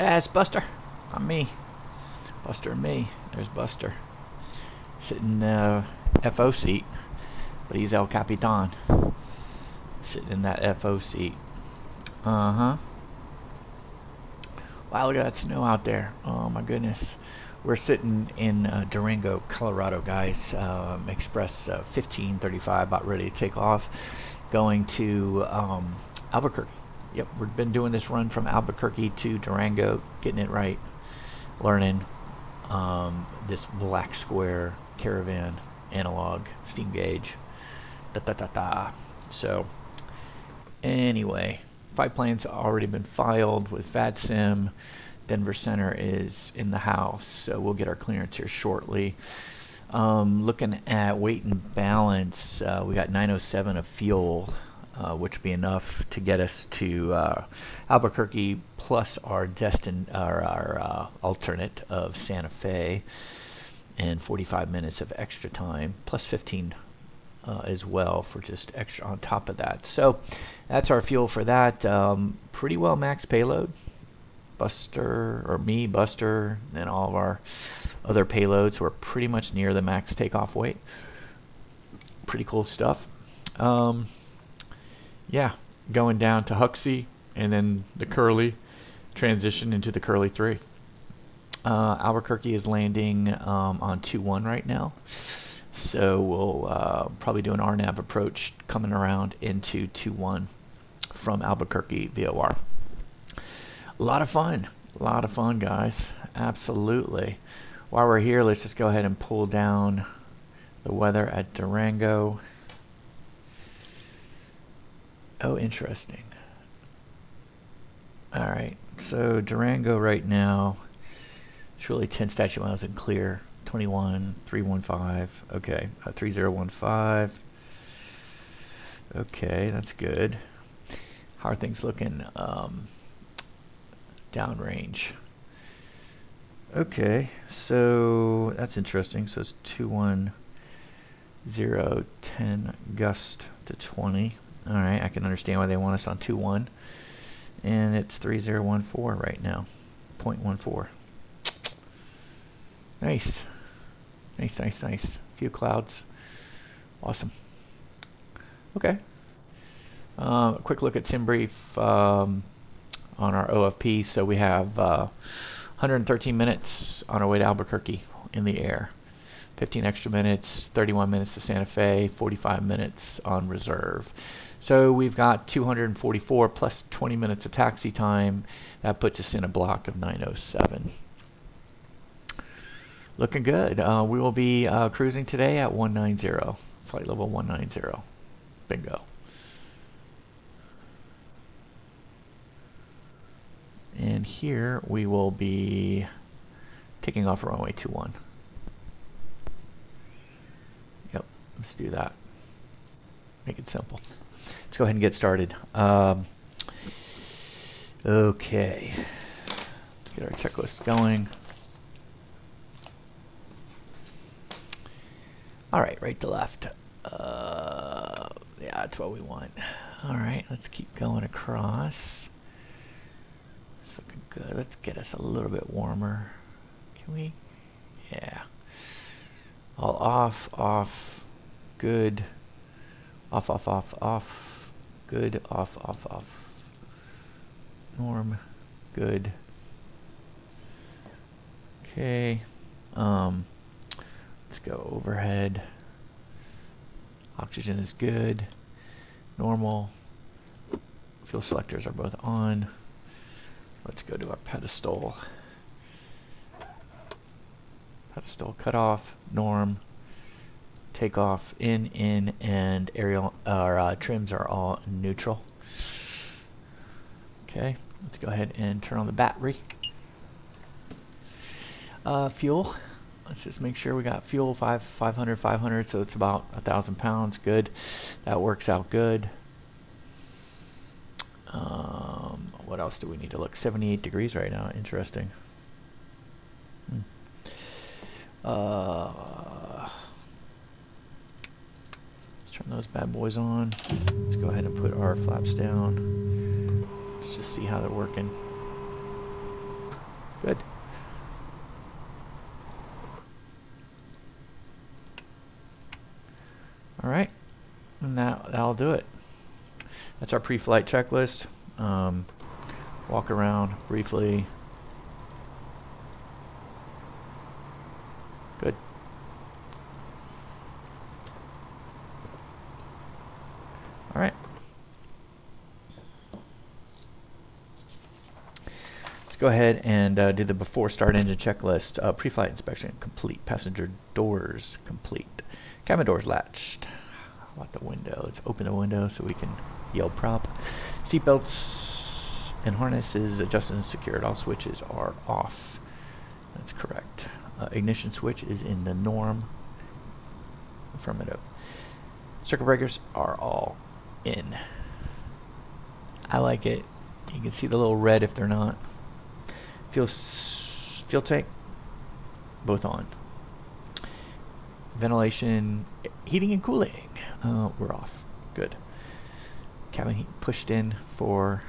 Yeah, it's Buster. I'm me. Buster and me. There's Buster. Sitting in the FO seat. But he's El Capitan. Sitting in that FO seat. Uh-huh. Wow, look at that snow out there. Oh my goodness. We're sitting in Durango, Colorado, guys. Express 1535, about ready to take off. Going to Albuquerque. Yep, we've been doing this run from Albuquerque to Durango, getting it right, learning this black square Caravan analog steam gauge. So, anyway, flight plan's already been filed with Vatsim. Denver Center is in the house, so we'll get our clearance here shortly. Looking at weight and balance, we got 907 of fuel, which would be enough to get us to Albuquerque plus our alternate of Santa Fe, and 45 minutes of extra time plus 15 as well for just extra on top of that. So that's our fuel for that. Pretty well max payload. Buster, and all of our other payloads were pretty much near the max takeoff weight. Pretty cool stuff. Yeah, going down to HUXZI and then the Curly, transition into the Curly 3. Albuquerque is landing on 2-1 right now. So we'll probably do an RNAV approach coming around into 2-1 from Albuquerque VOR. A lot of fun, guys. Absolutely. While we're here, let's just go ahead and pull down the weather at Durango. Oh, interesting. All right, so Durango right now, it's really 10 statute miles and clear. 21,315. Okay, 3015. Okay, that's good. How are things looking downrange? Okay, so that's interesting. So it's 210, gust to 20. All right, I can understand why they want us on 21. And it's 3014 right now, 0.14. Nice. Nice. A few clouds. Awesome. Okay. A quick look at sim brief on our OFP. So we have 113 minutes on our way to Albuquerque in the air. 15 extra minutes, 31 minutes to Santa Fe, 45 minutes on reserve. So we've got 244 plus 20 minutes of taxi time. That puts us in a block of 907. Looking good. We will be cruising today at 190, flight level 190. Bingo. And here we will be taking off runway 21. Yep, let's do that. Make it simple. Let's go ahead and get started. Okay. Let's get our checklist going. Alright, right to left. Yeah, that's what we want. Alright, let's keep going across. It's looking good. Let's get us a little bit warmer. Can we? Yeah. All off. Good. Off. Good. Off. Norm. Good. Okay. Let's go overhead. Oxygen is good. Normal. Fuel selectors are both on. Let's go to our pedestal. Pedestal cutoff. Norm. Takeoff in, and aerial trims are all neutral. Okay, let's go ahead and turn on the battery. Fuel. Let's just make sure we got fuel 500, so it's about 1,000 pounds. Good. That works out good. What else do we need to look? 78 degrees right now. Interesting. Let's turn those bad boys on. Let's go ahead and put our flaps down. Let's just see how they're working. Good. All right, and that'll do it. That's our pre-flight checklist. Walk around briefly. Good. All right. Let's go ahead and do the before start engine checklist. Pre-flight inspection complete. Passenger doors complete. Cabin doors latched. How about the window? Let's open the window so we can yell prop. Seatbelts and harnesses adjusted and secured. All switches are off. That's correct. Ignition switch is in the norm. Affirmative. Circuit breakers are all in. I like it. You can see the little red if they're not. Fuel tank, both on. Ventilation, heating and cooling, we're off. Good. Cabin heat pushed in for,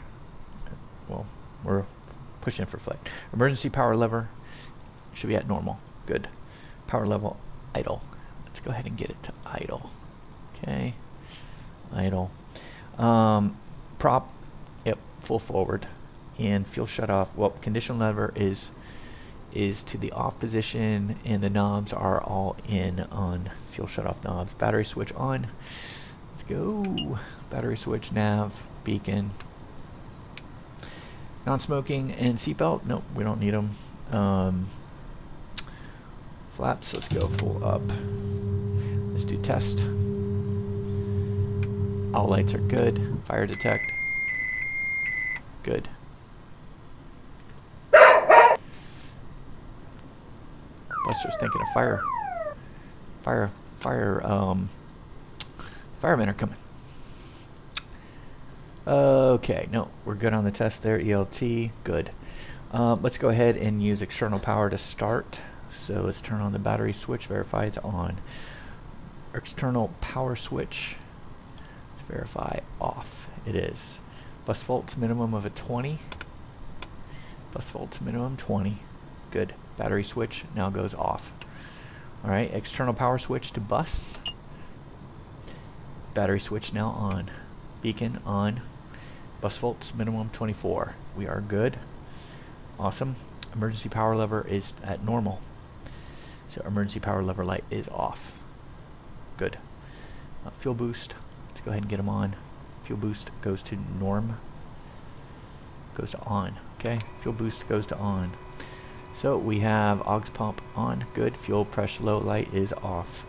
well, we're pushing in for flight. Emergency power lever should be at normal. Good. Power level idle. Let's go ahead and get it to idle. Okay. Idle. Prop, yep, full forward. And fuel shut off. Well, condition lever is to the off position, and the knobs are all in on fuel shut off knobs. Battery switch on. Let's go. Battery switch, nav, beacon. Non-smoking and seatbelt. Nope, we don't need them. Flaps. Let's go full up. Let's do test. All lights are good. Fire detect. Good. Buster's thinking of firemen are coming. Okay, no, we're good on the test there. ELT, good. Let's go ahead and use external power to start. So let's turn on the battery switch, verify it's on. External power switch, let's verify off. It is. Bus volts minimum of a 20. Bus volts minimum 20. Good. Battery switch now goes off. Alright, external power switch to bus. Battery switch now on. Beacon on. Bus volts minimum 24. We are good. Awesome. Emergency power lever is at normal. So emergency power lever light is off. Good. Fuel boost. Let's go ahead and get them on. Fuel boost goes to norm. Goes to on. Okay. Fuel boost goes to on. So we have aux pump on. Good. Fuel pressure low light is off.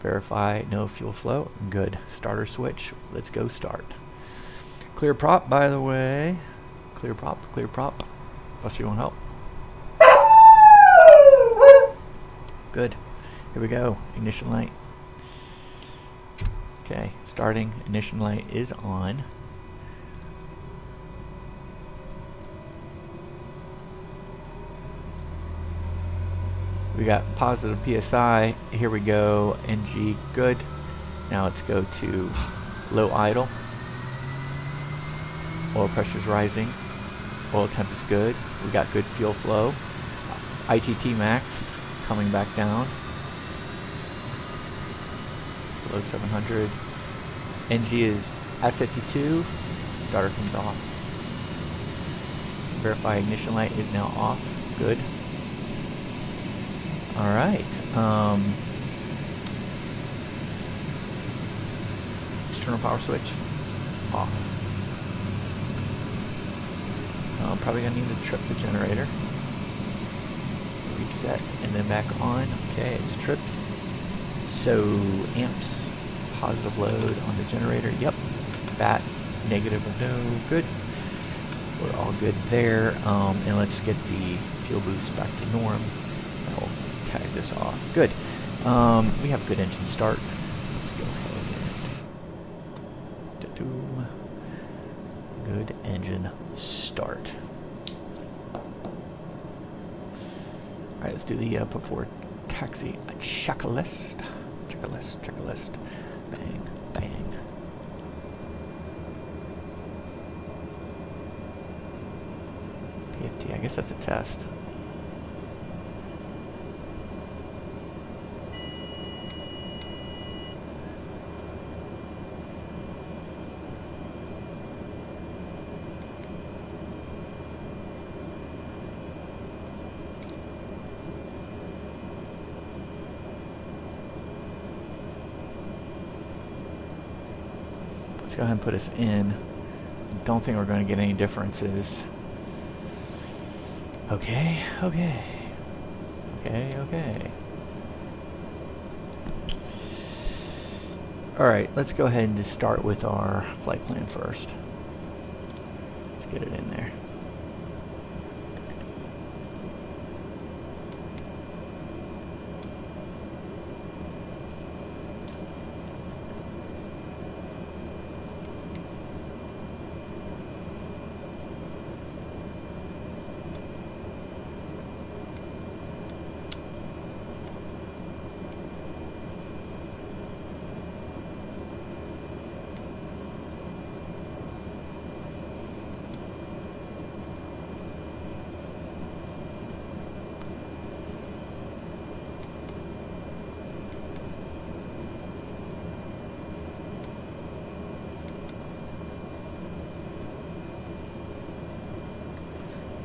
Verify no fuel flow. Good. Starter switch. Let's go start. Clear prop, by the way. Clear prop. Clear prop. Buster, you want help? Good. Here we go. Ignition light. Okay. Starting. Ignition light is on. We got positive PSI. Here we go. NG, good. Now let's go to low idle. Oil pressure's rising. Oil temp is good. We got good fuel flow. ITT max coming back down. Below 700. NG is at 52. Starter comes off. Verify ignition light is now off. Good. Alright, external power switch, off. Probably gonna need to trip the generator. Reset, and then back on. Okay, it's tripped. So, amps, positive load on the generator, yep. Bat, negative, no, good. We're all good there, and let's get the fuel boost back to norm. That'll tag this off. Good. We have good engine start. Let's go ahead and good engine start. Alright, let's do the before taxi checklist. Checklist. Bang, bang. PFT, I guess that's a test. Let's go ahead and put us in. Don't think we're going to get any differences. Okay, okay. Okay, okay. Alright, let's go ahead and just start with our flight plan first. Let's get it in there.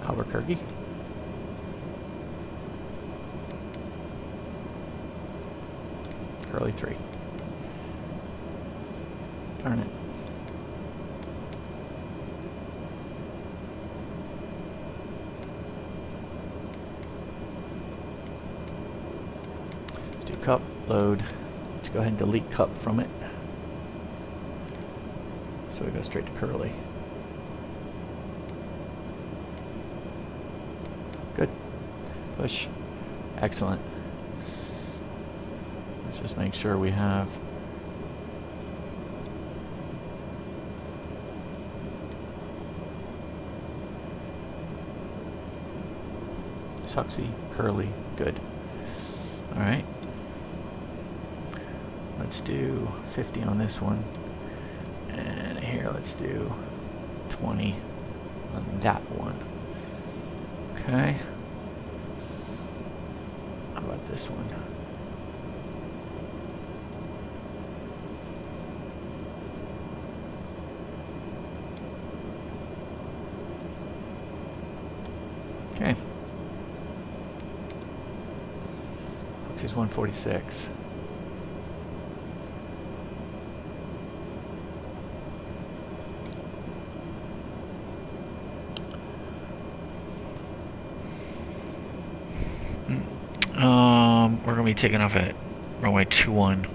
Albuquerque. Curly 3. Darn it. Let's do cup, load. Let's go ahead and delete cup from it. So we go straight to curly. Good. Push. Excellent. Let's just make sure we have HUXZI, curly, good. Alright. Let's do 50 on this one. And here let's do 20 on that one. Okay. How about this one? Okay. HUXZI's 146. We're going to be taking off at runway 21.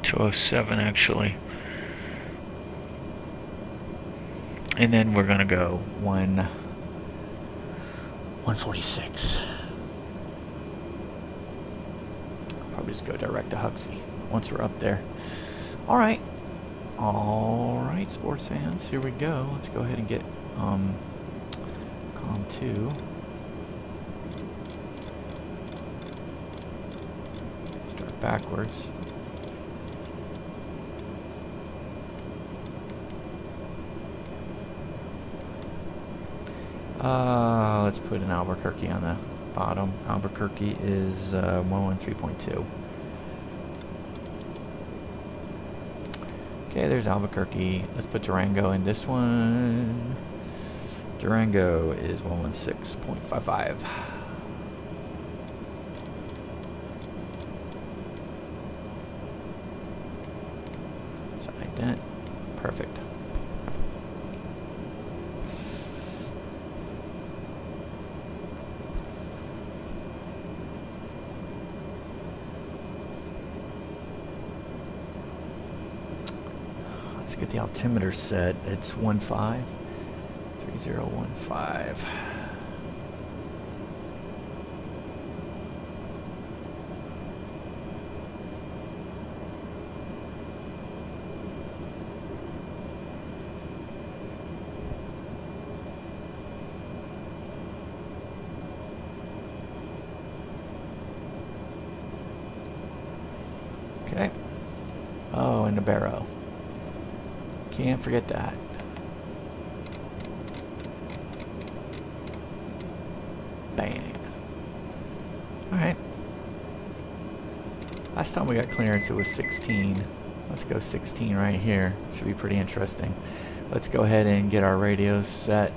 .207 actually. And then we're going to go 146. Probably just go direct to HUXZI once we're up there. Alright. Alright, sports fans, here we go. Let's go ahead and get COM 2. Start backwards. Let's put an Albuquerque on the bottom. Albuquerque is 113.2. Okay, there's Albuquerque. Let's put Durango in this one. Durango is 116.55. Side dent. Perfect. Get the altimeter set. It's 153015. Okay. Oh, and a barrow. Can't forget that. Bang. Alright. Last time we got clearance it was 16. Let's go 16 right here. Should be pretty interesting. Let's go ahead and get our radios set.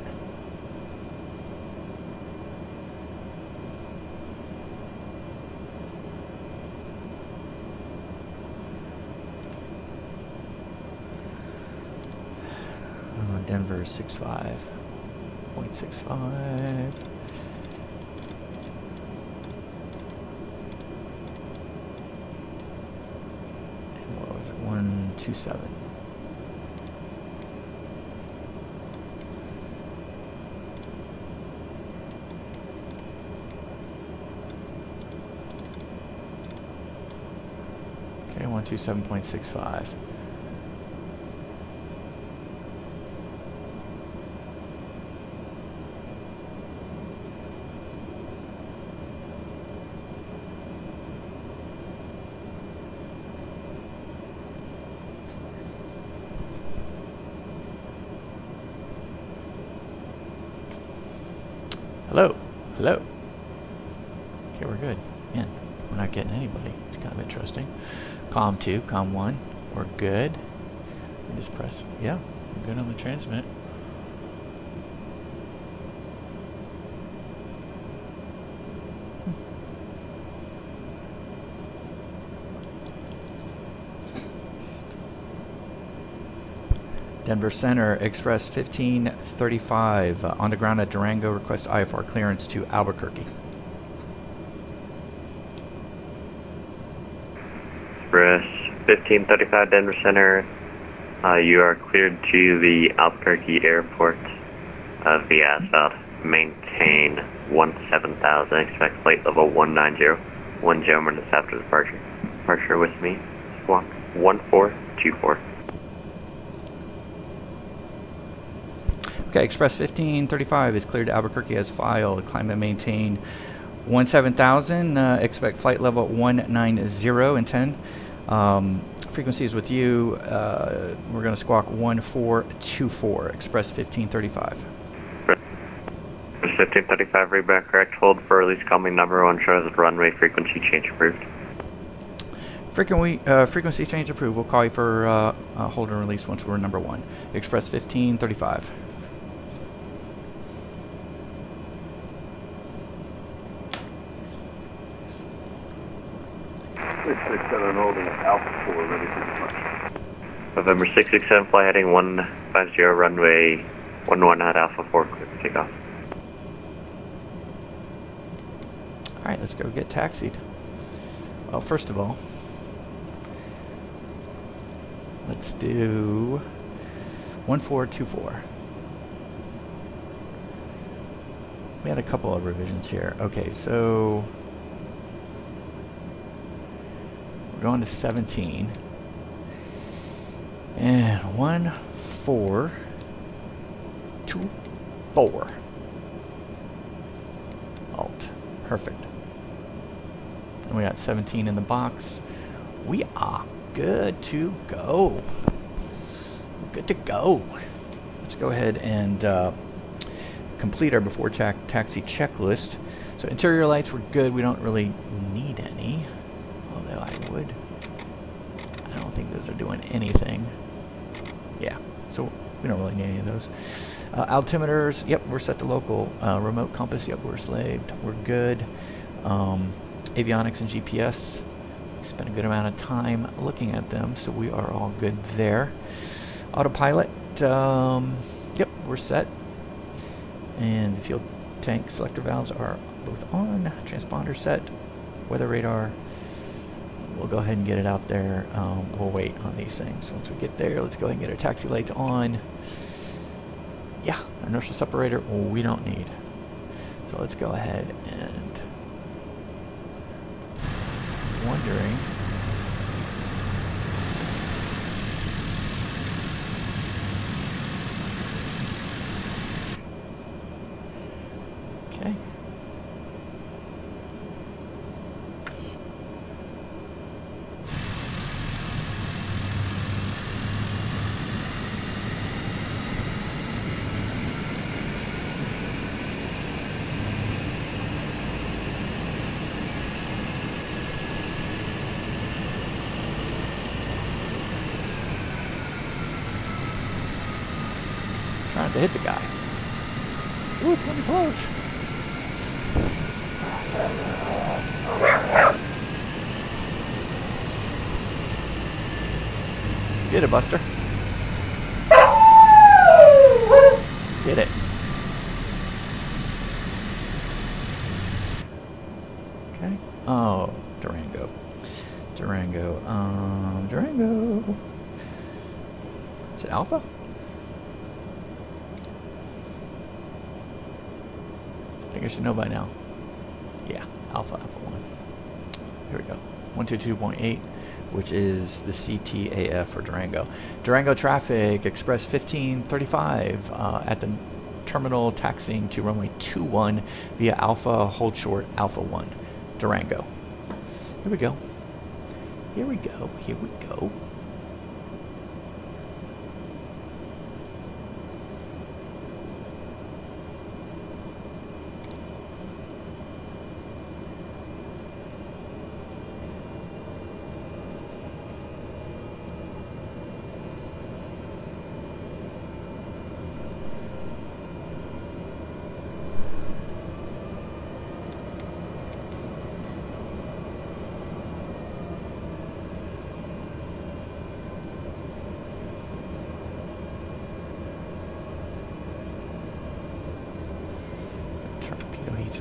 Denver 65.65. What was it? 127. Okay, 127.65. Hello, hello. Okay, we're good. Man, we're not getting anybody. It's kind of interesting. COM 2, COM 1, we're good. We just press, yeah, we're good on the transmit. Denver Center, Express 1535, on the ground at Durango, request IFR clearance to Albuquerque. Express 1535, Denver Center, you are cleared to the Albuquerque Airport via south. Maintain 17,000, expect flight level 190. 1 minutes after departure. Departure with me, squawk 1424. Okay, Express 1535 is cleared to Albuquerque as filed. Climb and maintain 17,000. Expect flight level 190 and 10. Frequency is with you. We're going to squawk 1424. Express 1535. 1535, read back correct. Hold for release. Call me number 1. Shows runway frequency change approved. Frequency change approved. We'll call you for hold and release once we're number 1. Express 1535. Holding Alpha 4, ready for departure. November 667, fly heading 150, runway 11 at Alpha 4, clear for takeoff. Alright, let's go get taxied. Well, first of all, let's do 1424. We had a couple of revisions here. Okay, so we're going to 17 and 1424. Alt. Perfect. And we got 17 in the box. We are good to go. Good to go. Let's go ahead and complete our before taxi checklist. So interior lights were good. We don't really need any. Although I don't think those are doing anything. Yeah, so we don't really need any of those. Altimeters, yep, we're set to local. Remote compass, yep, we're slaved. We're good. Avionics and GPS, we spent a good amount of time looking at them, so we are all good there. Autopilot, yep, we're set. And the fuel tank selector valves are both on. Transponder set. Weather radar. We'll go ahead and get it out there. We'll wait on these things. Once we get there, let's go ahead and get our taxi lights on. Yeah, our inertial separator we don't need. So let's go ahead and wondering. Okay. to hit the guy. Ooh, it's gonna be close. Get it, Buster. Get it. Okay. Oh, Durango. Durango. Durango. Is it Alpha? I think I should know by now. Yeah, Alpha 1. Here we go. 122.8, which is the CTAF for Durango. Durango traffic, Express 1535 at the terminal taxiing to runway 21 via Alpha, hold short, Alpha 1. Durango. Here we go. Here we go. Here we go.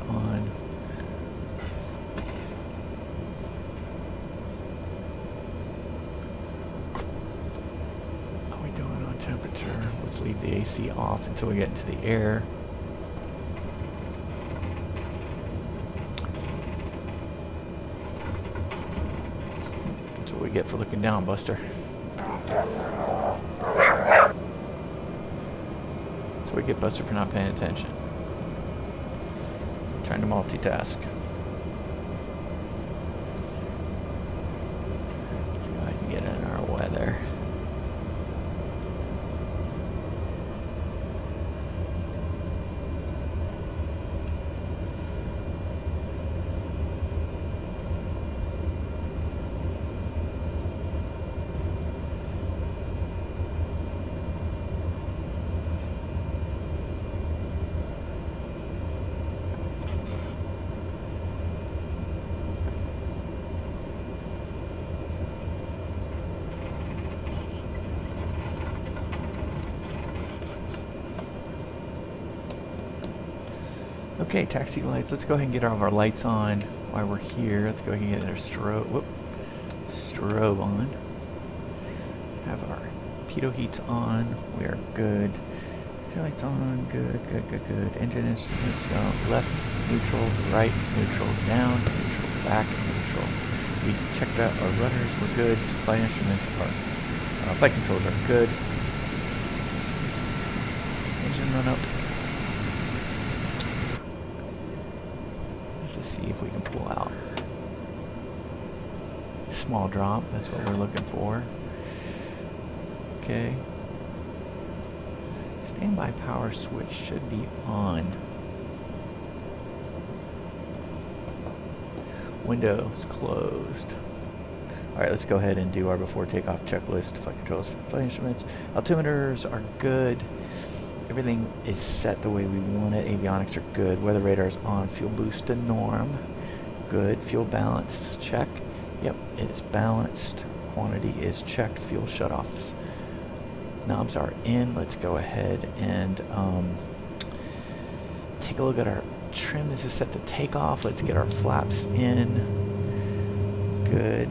On. How are we doing on temperature? Let's leave the AC off until we get into the air. That's what we get for looking down, Buster. That's what we get, Buster, for not paying attention. Trying to multitask. Let's go ahead and get in our weather. Okay, taxi lights. Let's go ahead and get all of our lights on while we're here. Let's go ahead and get our strobe on. Have our pitot heats on. We are good. Taxi lights on. Good, good, good, good. Engine instruments go left, neutral, right, neutral, down, neutral, back, neutral. We checked out our rudders. We're good. Flight instruments are, flight controls are good. Engine run up. Let's see if we can pull out. Small drop, that's what we're looking for. Okay. Standby power switch should be on. Windows closed. Alright, let's go ahead and do our before takeoff checklist. Flight controls, flight instruments. Altimeters are good. Everything is set the way we want it. Avionics are good. Weather radar is on. Fuel boost to norm. Good. Fuel balance check. Yep, it is balanced. Quantity is checked. Fuel shutoffs. Knobs are in. Let's go ahead and take a look at our trim. This is set to takeoff. Let's get our flaps in. Good.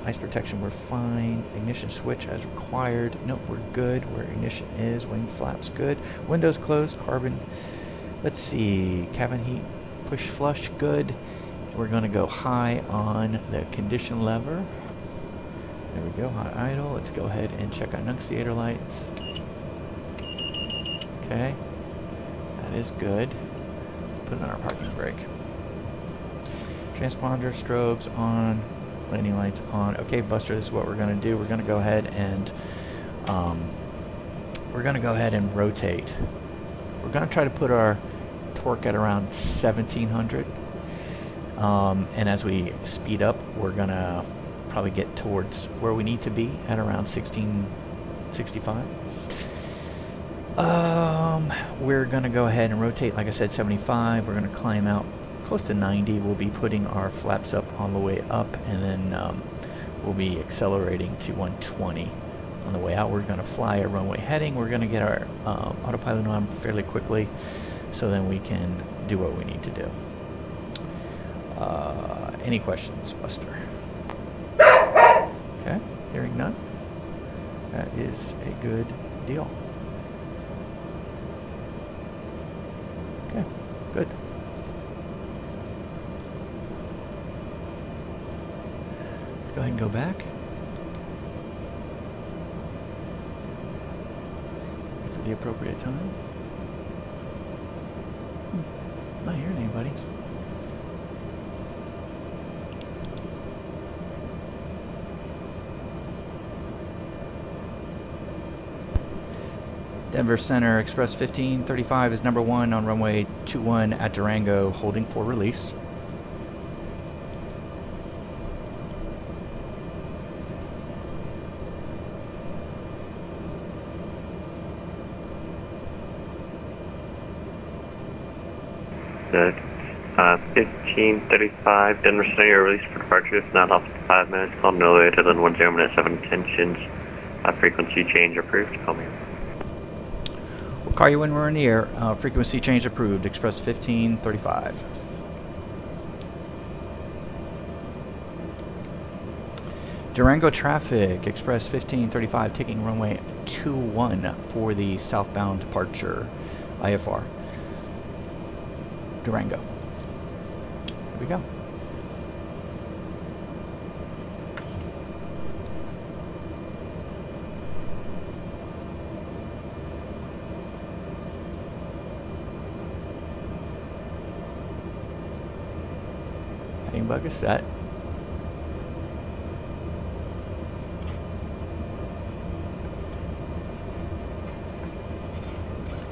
Ice protection, we're fine. Ignition switch as required. Nope, we're good. Where ignition is, wing flaps good. Windows closed, carbon. Let's see, cabin heat, push flush, good. We're going to go high on the condition lever. There we go, hot idle. Let's go ahead and check our annunciator lights. Okay, that is good. Put on our parking brake. Transponder strobes on, landing lights on. Okay, Buster, this is what we're going to do. We're going to go ahead and rotate. We're going to try to put our torque at around 1700. And as we speed up, we're going to probably get towards where we need to be at around 1665. We're going to go ahead and rotate, like I said, 75. We're going to climb out close to 90. We'll be putting our flaps up on the way up, and then we'll be accelerating to 120. On the way out, we're going to fly a runway heading. We're going to get our autopilot on fairly quickly, so then we can do what we need to do. Any questions, Buster? Okay, hearing none. That is a good deal. Okay, good. Let's go ahead and go back. Wait for the appropriate time. Not hearing anybody. Denver Center, Express 1535 is number 1 on runway 21 at Durango, holding for release. Good. 1535, Denver Center, you're released for departure. If not, off to 5 minutes. Call no later than 10 minutes, 7 intentions. Frequency change approved. Call me. We'll call you when we're in the air. Frequency change approved. Express 1535. Durango traffic. Express 1535 taking runway 21 for the southbound departure. IFR. Durango. Here we go. Heading bug is set.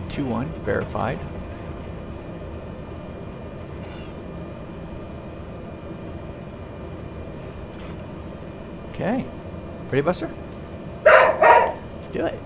Two-one verified. Okay. Ready, Buster? Let's do it.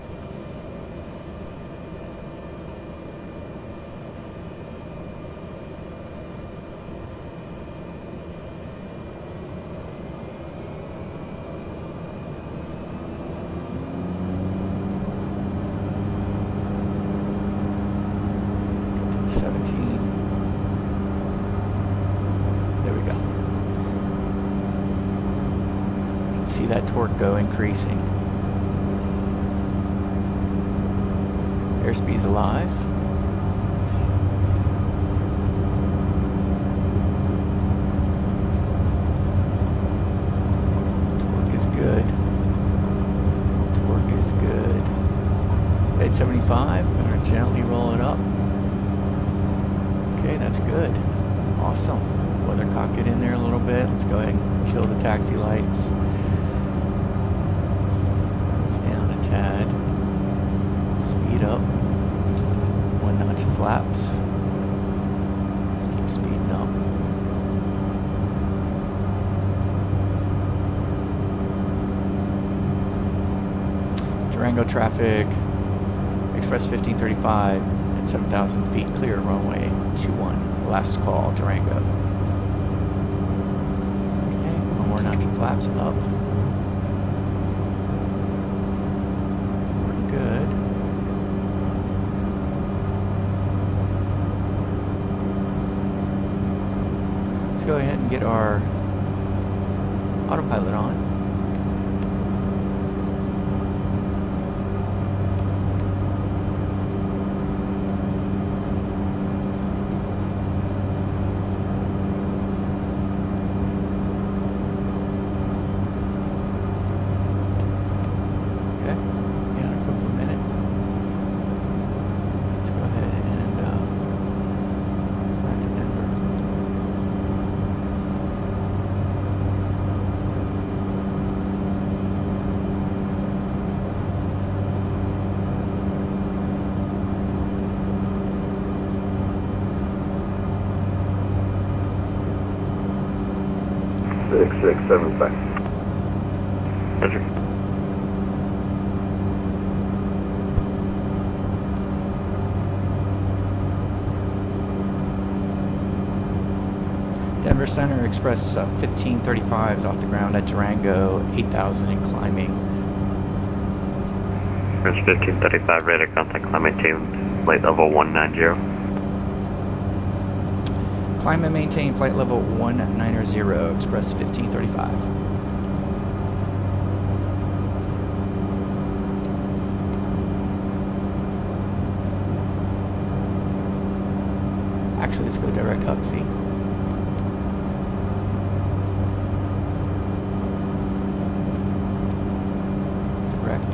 That torque go increasing. Airspeed's alive. Torque is good. Torque is good. 875. I'm going to gently roll it up. Okay, that's good. Awesome. Weathercock it in there a little bit. Let's go ahead and kill the taxi lights. Tad. Speed up. 1 notch of flaps. Keep speeding up. Durango traffic. Express 1535 at 7,000 feet clear runway 21. Last call, Durango. Okay, 1 more notch of flaps up. Go ahead and get our autopilot on. Okay, yeah, a couple of minutes. Let's go ahead and back to Denver. Six, 7 back. Roger. Express 1535 is off the ground at Durango, 8,000 and climbing. Express 1535, radar contact, climb maintain, flight level 190. Climb and maintain flight level 190, Express 1535. Actually, let's go direct HUXZI. Direct.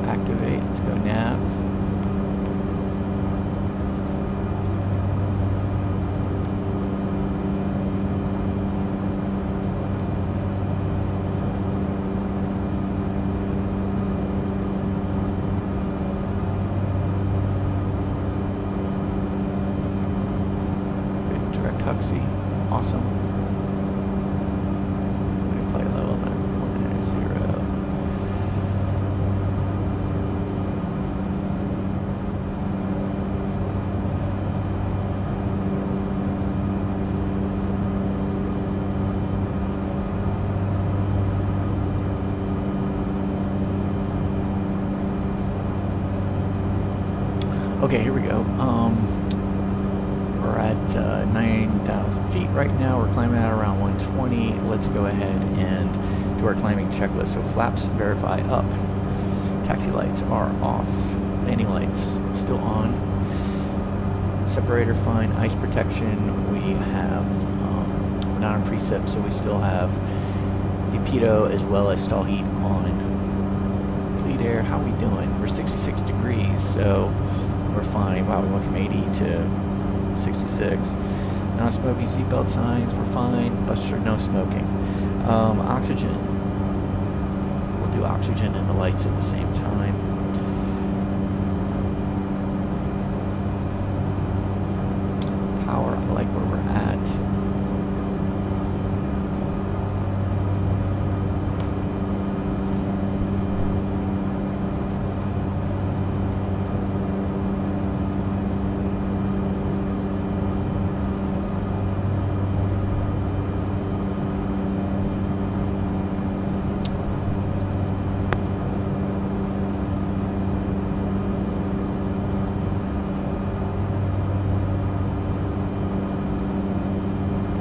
Activate. Let's go nav. HUXZI, awesome. Flight level 190. Okay, here we go. We're at 9,000 feet right now. We're climbing at around 120. Let's go ahead and do our climbing checklist. So flaps verify up. Taxi lights are off. Landing lights still on. Separator fine. Ice protection. We have we're not on precip, so we still have the pitot as well as stall heat on. Bleed air. How are we doing? We're 66 degrees, so we're fine. Wow, we went from 80 to 66. Non-smoking seatbelt signs, we're fine. Buster, no smoking. Oxygen. We'll do oxygen and the lights at the same time. Power, I like where we're at.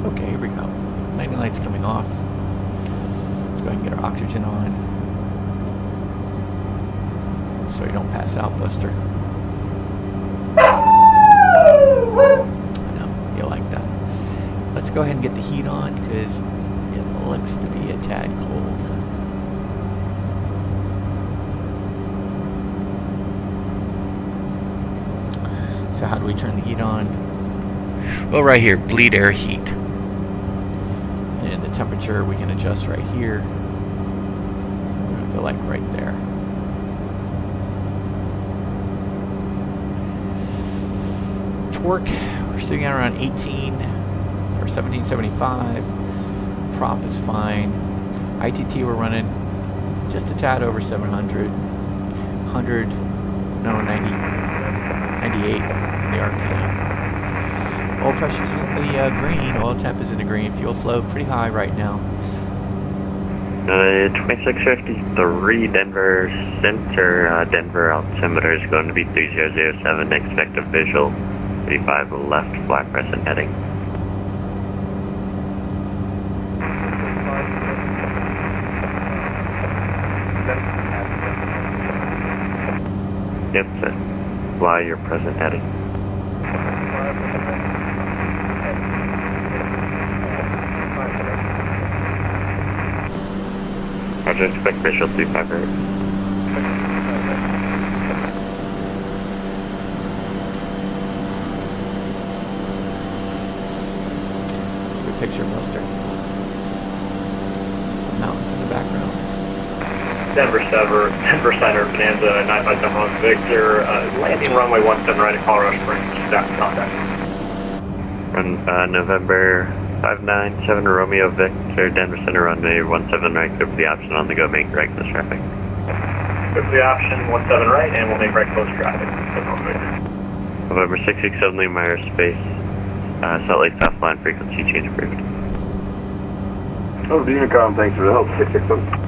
Okay, here we go. Landing lights coming off. Let's go ahead and get our oxygen on. So you don't pass out, Buster. I know, you like that. Let's go ahead and get the heat on because it looks to be a tad cold. So how do we turn the heat on? Well, right here, bleed air heat. And the temperature we can adjust right here. We're gonna go like right there. Torque, we're sitting at around 18 or 1775. Prop is fine. ITT we're running just a tad over 700. 100, no, 90, 98 in the RPM. Oil pressure's in the green, oil temp is in the green, fuel flow pretty high right now. 2653 Denver Center, Denver altimeter is going to be 3007, expect a visual, 35 left, flat crescent heading. Yep, sir. Fly your present heading. Roger, expect visual 358. It's a good picture, Buster. Some mountains in the background. Denver Center, Bonanza, 957 Victor, landing runway 17 right at Colorado Springs, staff contact. Run November 597 Romeo Victor, Denver Center runway 17 right, clear for the option on the go, make right close traffic. Clear for the option 17 right, and we'll make right close traffic. November 667 Lima Aerospace, Salt Lake South line frequency change approved. Oh, the Unicom, thanks for the help. 660.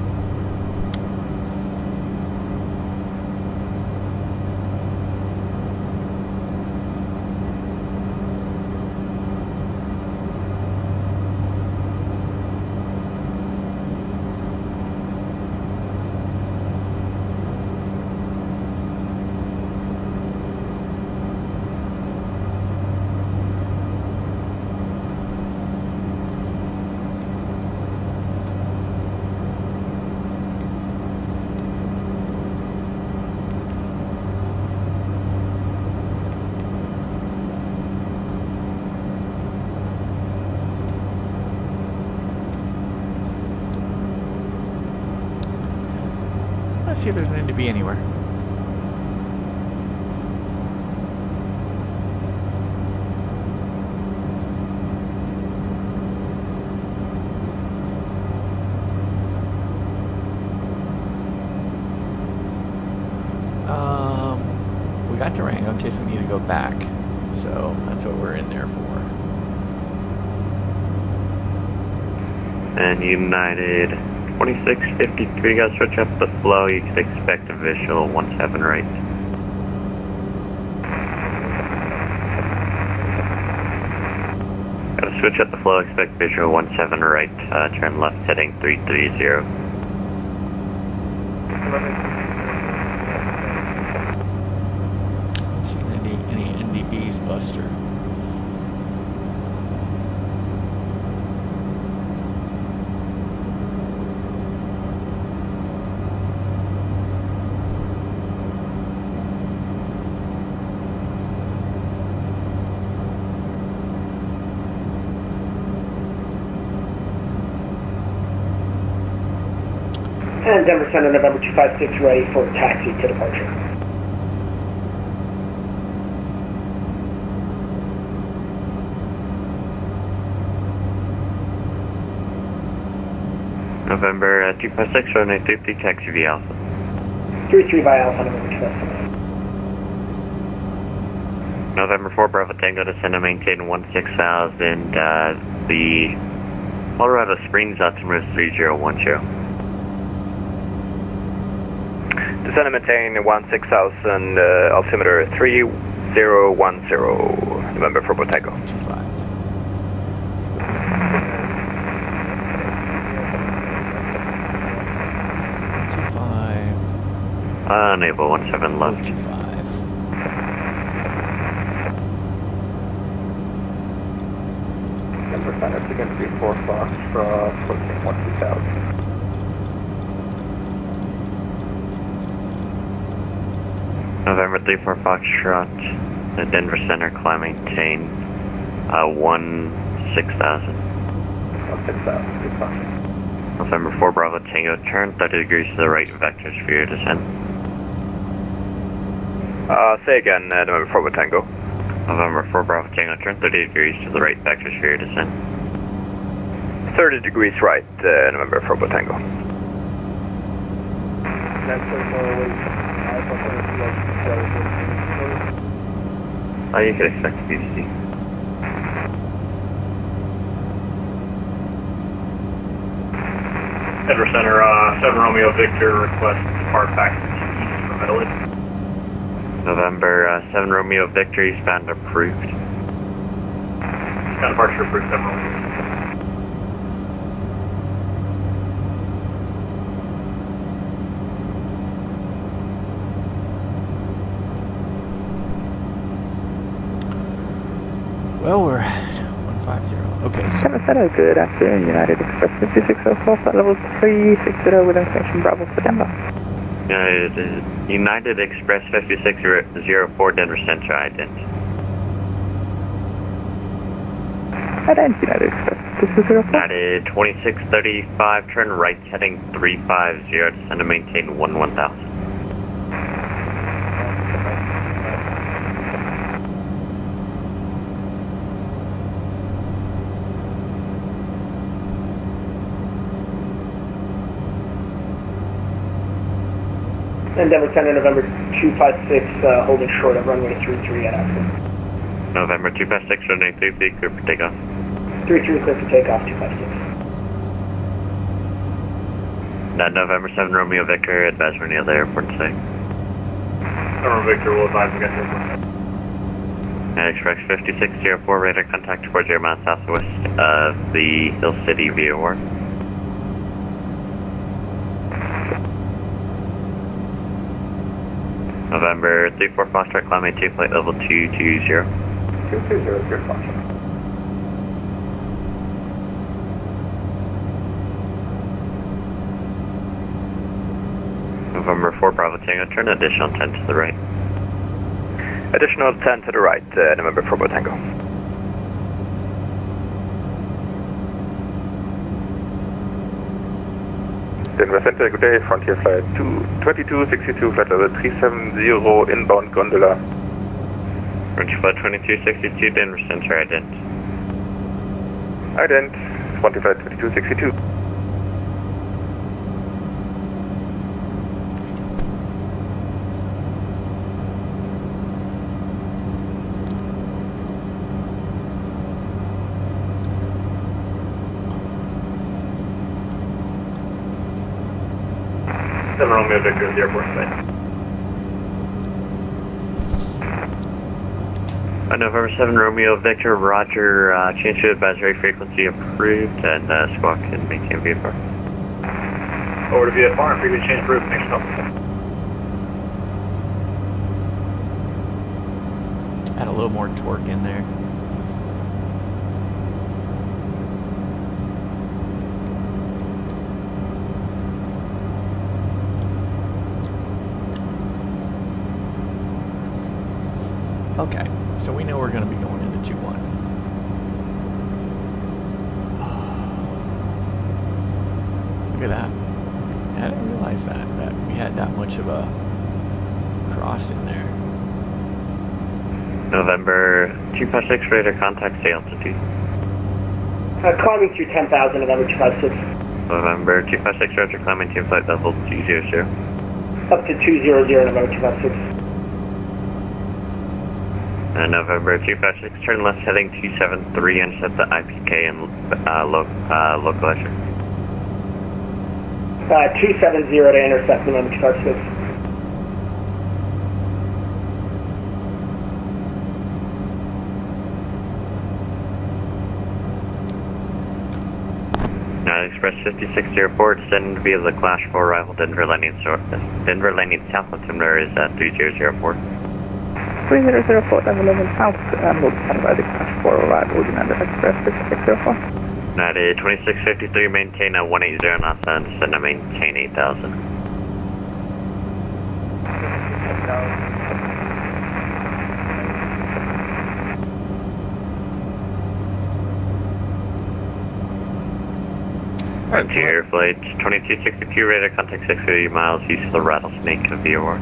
Let's see if there's an NDB anywhere. We got Durango in case we need to go back, so that's what we're in there for. And United 2653, gotta switch up the flow. You can expect a visual 17 right. Gotta switch up the flow, expect visual 17 right, turn left heading 330. Don't see any NDBs, Buster. And Denver Center, November 256, ready for taxi to departure. November 256, runway 50, taxi via Alpha. 33 by Alpha, November 256. November 4, Bravo Tango, descend and maintain 16,000, the Colorado Springs altimeter is 3010. Descend and maintain 16,000, altimeter 3010, November 4 Tango. 25. Enable 17 left. 25. Denver Center, begin 34 Fox from 14-2000. November 34 Foxtrot, the Denver Center, climb maintain 16,000. 16,000, good fun. November 4 Bravo Tango, turn 30 degrees to the right, vectors for your descent. Say again, November 4 Tango. November 4 Bravo Tango, turn 30 degrees to the right, vectors for your descent. 30 degrees right, November 4 Tango. You can expect BCD. Denver Center, 7 Romeo Victor, request depart back to east from Italy. November 7 Romeo Victor, eastbound approved. Eastbound departure approved, 7 Romeo. Well, we're at 150. Okay, so Denver Center, good afternoon. United Express 5604, flight level 360 with information Bravo for Denver. United Express 5604, Denver Center, ident. Ident, United Express 5604. United 2635, turn right heading 350, descend and maintain 11,000. And Denver Center, November 256, holding short of runway 33 at Axel. November 256, runway 33, clear for takeoff. 33 clear for takeoff, 256. November 7 Romeo Victor, advise we're near the airport site. November Victor will advise against airport. Express 5604, radar contact towards your mile southwest of the Hill City VOR. November 34 Foxtrot, climb 2, flight level 220. 220, clear Foxtrot. November 4 Bravo Tango, turn additional 10 to the right. Additional 10 to the right, November 4 Tango. Denver Center, good day, Frontier Flight 2262, flight level 370, inbound gondola. Frontier Flight 2262, Denver Center, ident. Ident, Frontier Flight 2262. Romeo Victor at the airport site. November 7 Romeo Victor, roger, change to advisory frequency approved, and squawk can maintain VFR. Over to VFR, frequency change approved, thanks for help. Add a little more torque in there. Okay, so we know we're going to be going into 2-1. Look at that. I didn't realize that we had that much of a cross in there. November 256 radar contact, stay altitude. Climbing through 10,000, November 256. November 256 roger, climbing to flight level 200. Up to 200, November 256. November 256, turn left heading 273 and set the IPK and localizer. 270 to intercept November 256. Express 5604, descend via the Clash 4 arrival, Denver landing south, altimeter is at 3004. 3004, level 11 south, move stand by the Clash 4 arrival, United Express 5604. United 2653, maintain a 180 knots and descend to maintain 8,000. Frontier Flight 2262, radar contact 650 miles east of the Rattlesnake of VOR.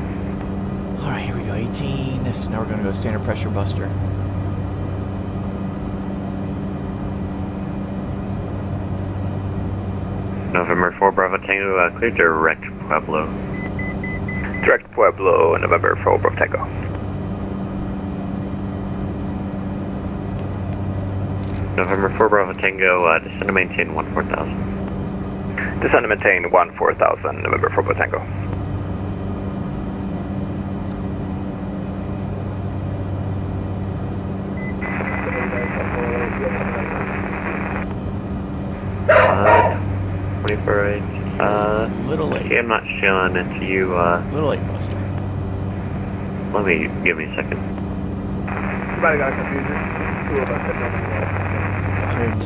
Alright, here we go, 18. So now we're going to go standard pressure buster. November 4 Bravo Tango, clear direct Pueblo. Direct Pueblo, November 4 Bravo Tango. November 4 Bravo Tango, descend to maintain 14,000. Descend to maintain 14,000, November 4 Bravo Tango. Little late. See, I'm not showing it to you. Little late, Buster. Give me a second. Somebody got confusion.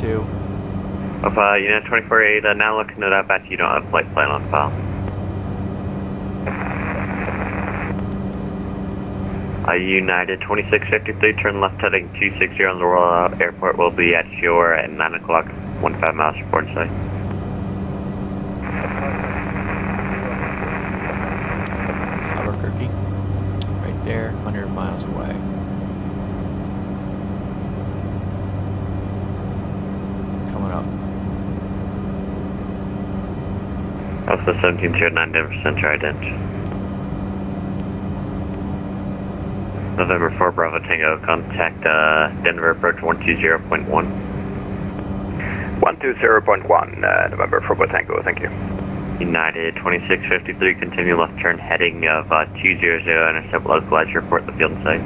102. Of United 24-8, now looking it up after you don't have flight plan on file. United 2653, turn left heading 260 on the Royal Airport, will be at shore at 9 o'clock, 15 miles from port site. Albuquerque. Right there, 100 miles away. Coming up. Also 1709 Denver Center ident. November 4 Bravo Tango, contact Denver approach 120.1. 120.1, November for Tango, thank you. United 2653, continue left turn heading of 200, intercept localize, report the field site.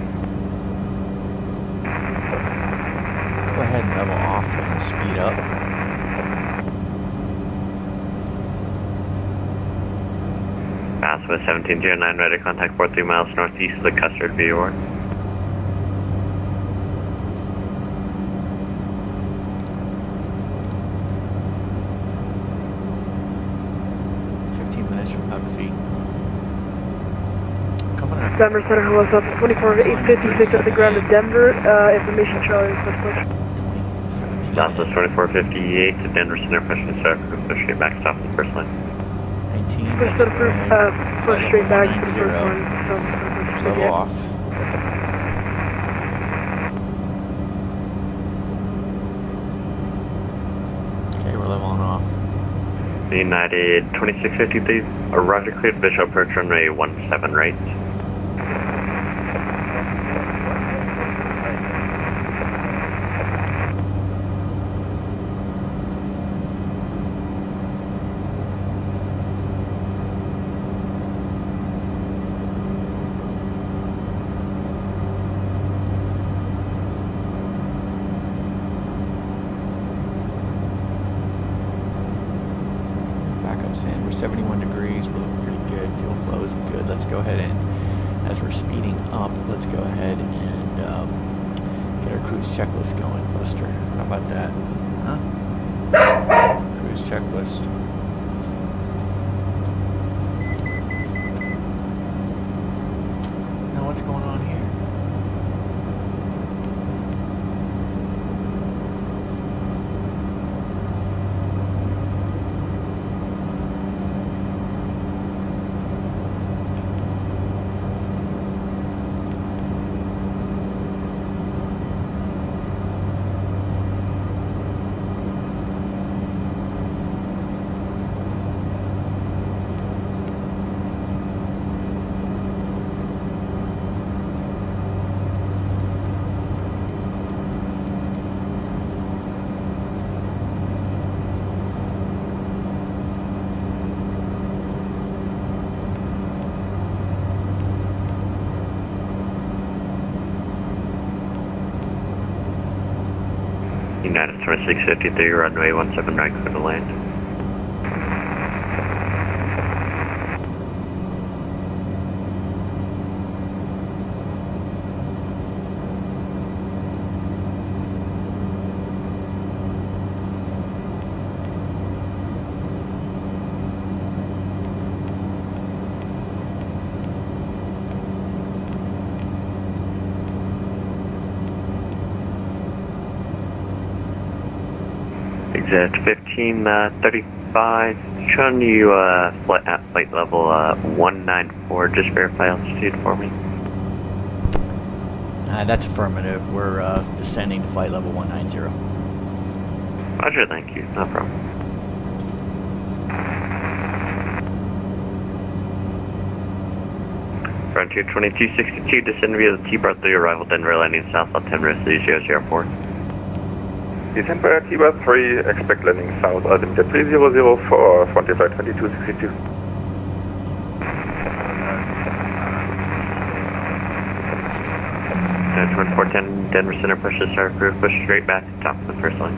Go ahead and level off and speed up. Pass with 1709, ready to contact 43 miles northeast of the Custard VOR. From HUXZI. Coming up. Denver Center, what's up? 24-856 at the ground of Denver. Information Charlie, first push. Southwest 2458 to Denver Center, pushing start, push straight back, stop the first line. 19. Push to the first, push straight back to the first line. Level off. Okay, we're leveling off. United 2653, Roger, cleared visual approach runway 17 right. In. We're 71 degrees, we're looking pretty good, fuel flow is good. Let's go ahead and, as we're speeding up, let's go ahead and get our cruise checklist going, Buster. How about that? Huh? Cruise checklist. Now what's going on here? United 2653, runway 17 right, clear to land. Exit 1535, showing you flight at flight level 194, just verify altitude for me. That's affirmative, we're descending to flight level 190. Roger, thank you, no problem. Frontier 2262, descend via the T-bar 3, arrival Denver, landing south on 10 rest of the 004. December T-bar 3, expect landing south, altimeter 3004, frontier flight 2262. And 2410, Denver Center, push the start proof, push straight back to top of the first line.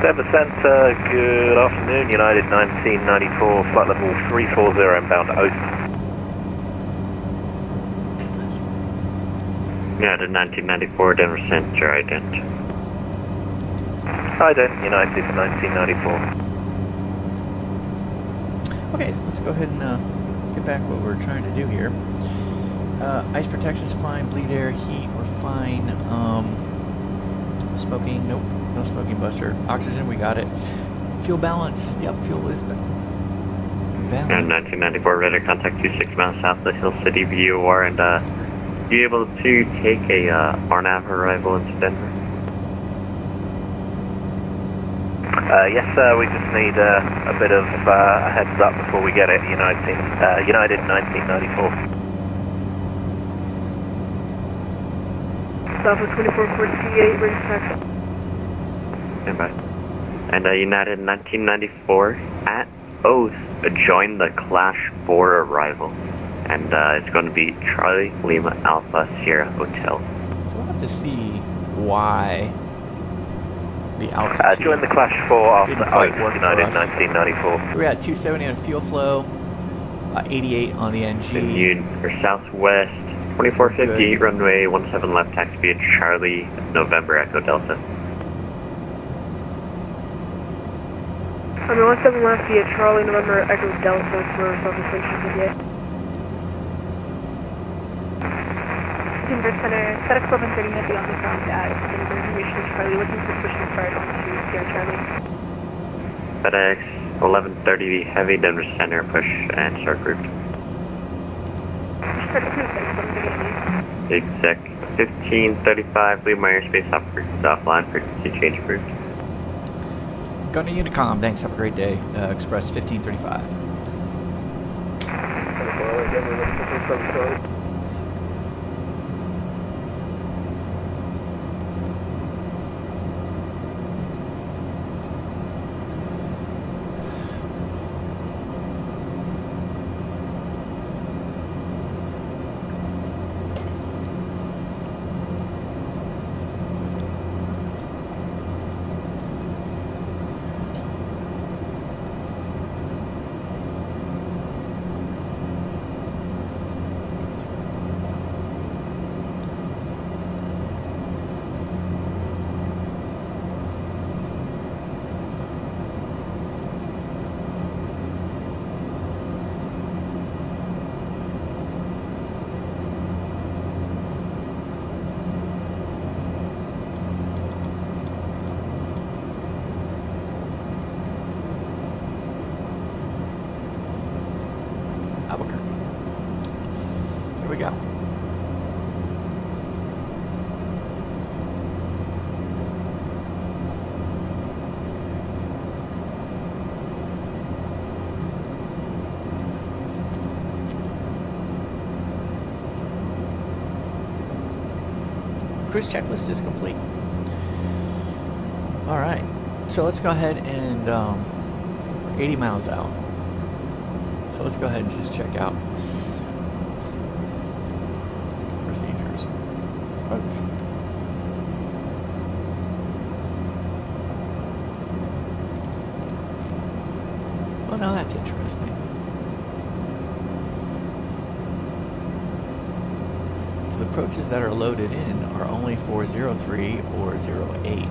Denver Center, good afternoon, United 1994, flight level 340, inbound to Oath. United 1994, Denver Center, ident. Ident, United 1994. Okay, let's go ahead and get back what we're trying to do here. Ice protection's fine. Bleed air, heat, we're fine. Smoking, nope. No smoking buster. Oxygen, we got it. Fuel balance, yep, fuel is balanced. And 1994 Rudder, contact 26 miles south of Hill City VOR, and you able to take a RNAV arrival into Denver? Yes, sir, we just need a bit of a heads up before we get it. United 1994. Southwest 2448, ready to taxi. Standby. And United 1994 at Oath, join the Clash 4 arrival. And it's going to be Charlie Lima Alpha Sierra Hotel. So we'll have to see why the altitude. Join the Clash 4 after Oath, United 1994. We're at 270 on fuel flow, 88 on the NG. Union for Southwest 2450, runway 17 left, taxi at Charlie, November Echo Delta. Runway 17 left via Charlie, November Echo Delta for Southwest 2258. Denver Center, FedEx 1130 heavy on the ground at Denver Information Charlie, looking for pushing start onto Sierra Charlie. FedEx 1130 heavy, Denver Center, push and start grouped. Start approved, FedEx 1130. Exec 1535, leave my airspace offline, frequency change approved. Going to Unicom, thanks, have a great day. Express 1535. Here we go. Cruise checklist is complete. All right, so let's go ahead and 80 miles out. So let's go ahead and just check out procedures. Approach. Oh, now that's interesting. The approaches that are loaded in are only 403 or 08.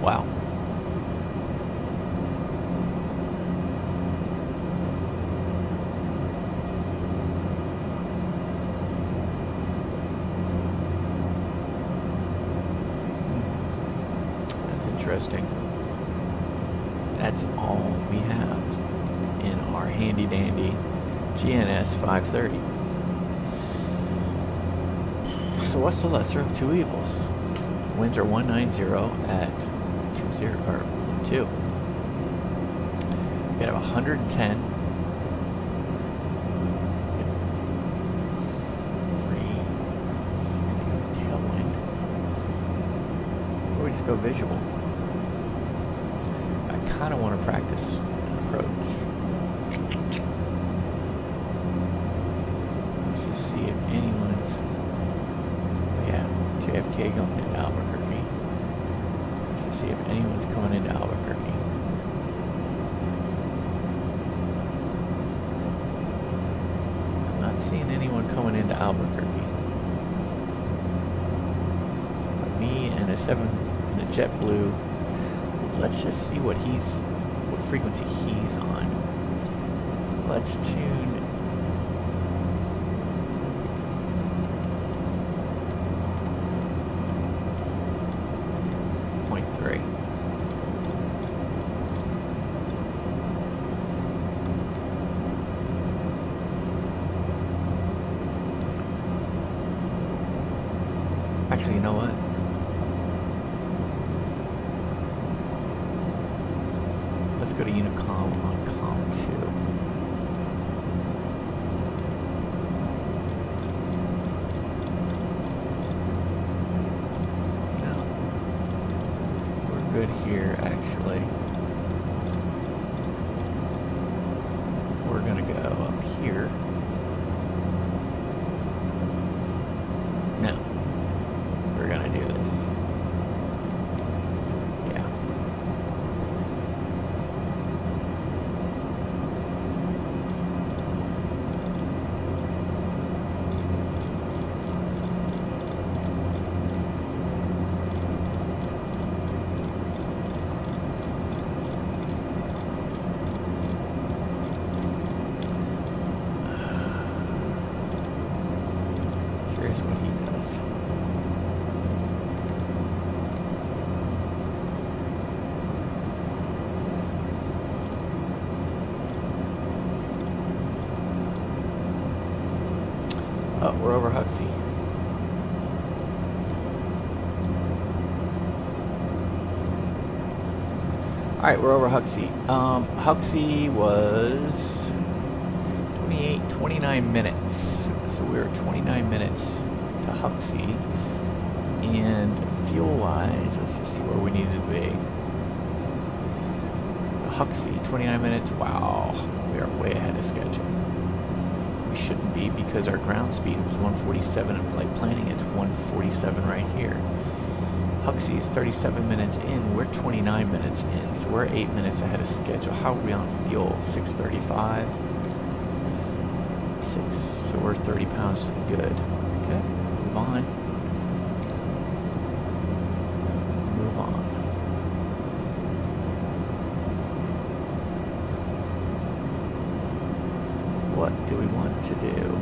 Wow. That's interesting. That's all we have in our handy dandy GNS 530. So what's the lesser of two evils? Winds are 190 at 20 or 2. We have 110. 360 tailwind. Or we just go visual. I kind of want to practice approach. JFK going into Albuquerque. Let's see if anyone's coming into Albuquerque. I'm not seeing anyone coming into Albuquerque. Me and a 7 and a JetBlue. Let's just see what frequency he's on. Let's tune. Actually, you know what? Let's go to Unicom on COM 2. No. We're good here, actually. We're gonna go up here. No. We're gonna do this. Yeah. Here's what he does. Oh, we're over HUXZI. Alright, we're over HUXZI. HUXZI was 29 minutes. So we were 29 minutes to HUXZI. And fuel-wise, let's just see where we needed to be. HUXZI, 29 minutes. Wow, we are way ahead of schedule. We shouldn't be because our ground speed was 147 and flight planning it's 147 right here. HUXZI is 37 minutes in, we're 29 minutes in, so we're 8 minutes ahead of schedule. How are we on fuel? 635. 6, so we're 30 pounds to the good. Okay, move on. Move on. What do we want to do?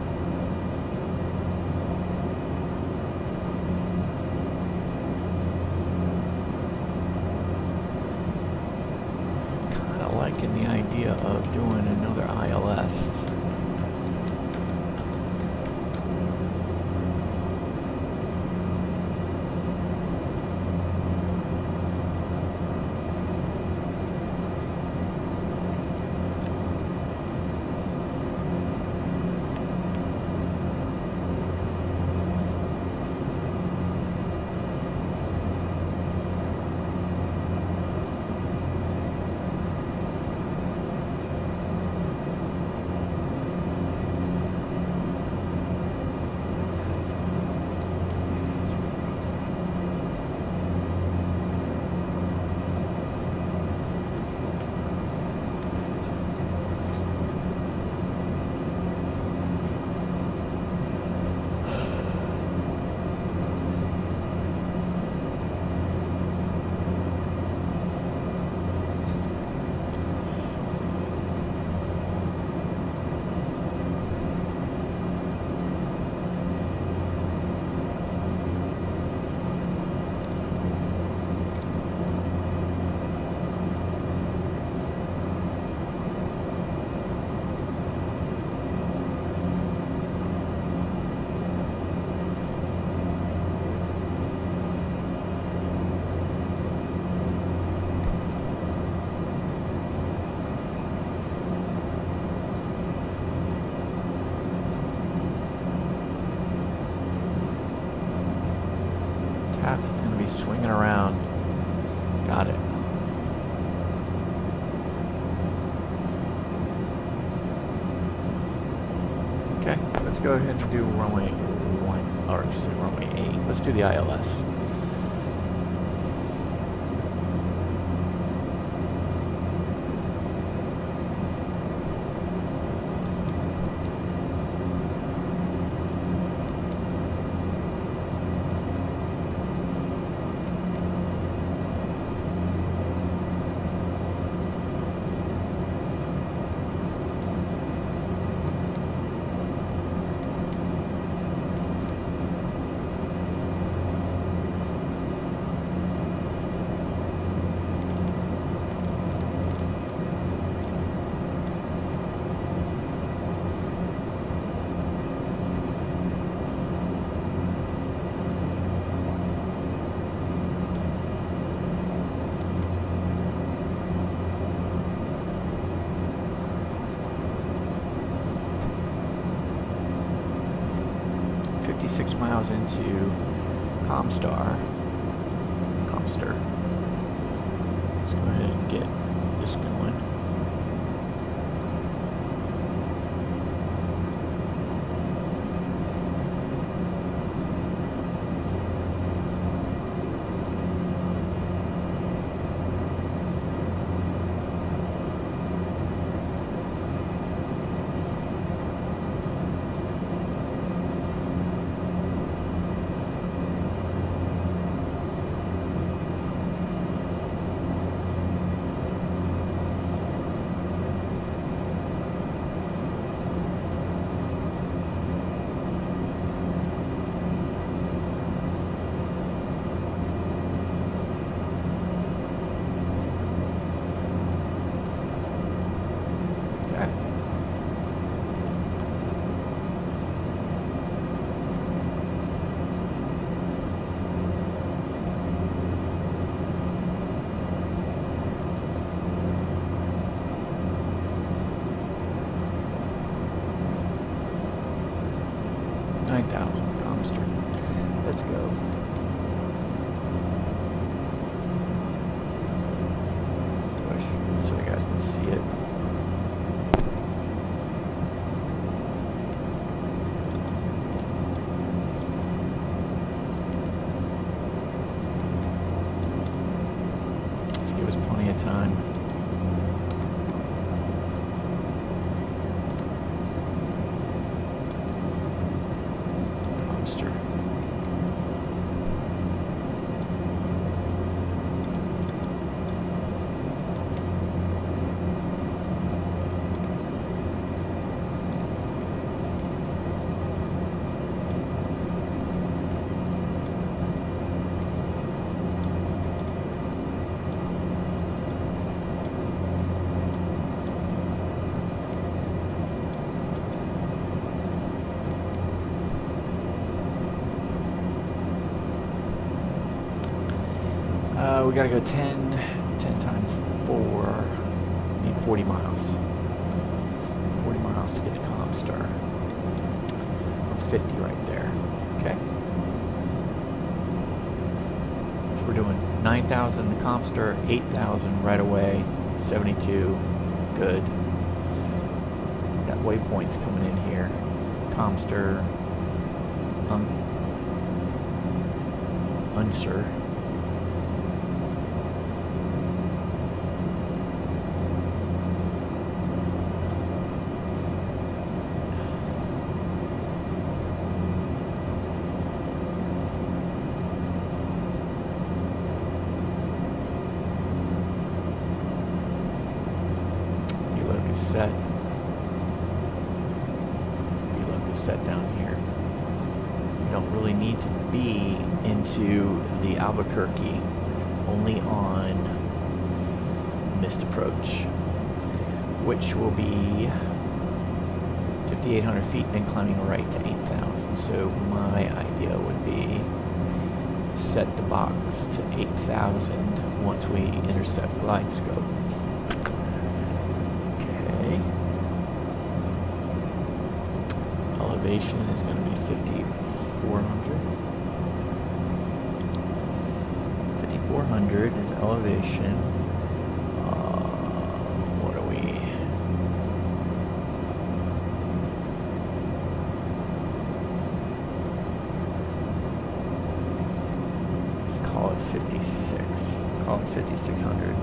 Kind of liking the idea of doing another ILS. It's going to be swinging around. Got it. Okay, let's go ahead and do runway 1, or excuse me, runway 8. let's do the ILS. Miles into Comstar. Let's go ahead and get this going. Let's go. Push so you guys can see it. Let's give us plenty of time. We gotta go 10 times 4, need 40 miles. 40 miles to get to Comstar. Or 50 right there, okay? So we're doing 9,000 to Comstar, 8,000 right away, 72, good. Got waypoints coming in here. Comstar, Unser. Set. Reload the set down here. You don't really need to be into the Albuquerque, only on missed approach, which will be 5,800 feet and climbing right to 8,000. So my idea would be set the box to 8,000 once we intercept glide scope. Elevation is going to be 5,400. 5,400 is elevation. What are we? 56. Call it 5600.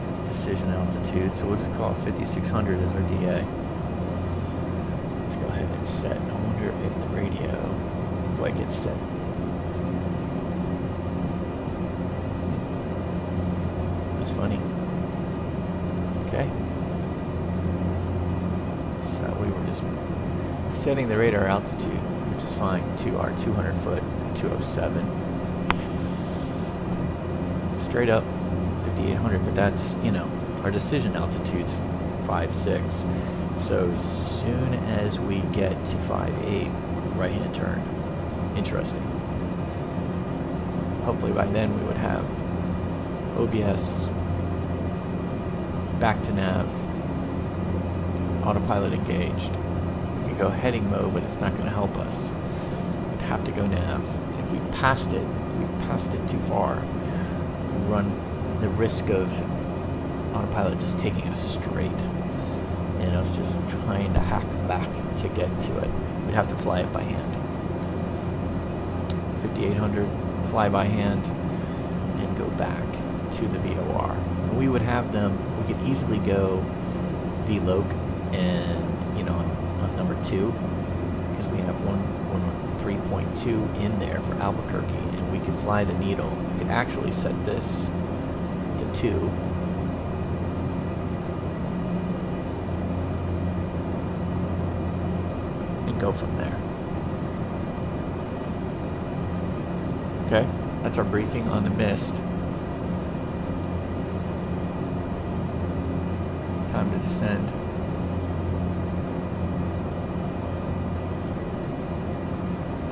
It's decision altitude, so we'll just call it 5600 as our DA. Let's go ahead and set. I wonder if the radio, what gets set. That's funny. Okay. So we were just setting the radar altitude, which is fine, to our 200 foot, 207. Straight up, 5800, but that's, you know, our decision altitude's 5.6. So as soon as we get to 5.8, right-hand turn. Interesting. Hopefully by then we would have OBS, back to nav, autopilot engaged. We could go heading mode, but it's not going to help us. We'd have to go nav. If we passed it too far, we run the risk of autopilot just taking us straight and us just trying to hack back to get to it. We'd have to fly it by hand. 5800, fly by hand, and go back to the VOR. And we would have them, we could easily go VLOC and, you know, on number 2, because we have 113.2 in there for Albuquerque, and we could fly the needle. We could actually set this to 2. Go from there. Okay, that's our briefing on the mist. Time to descend.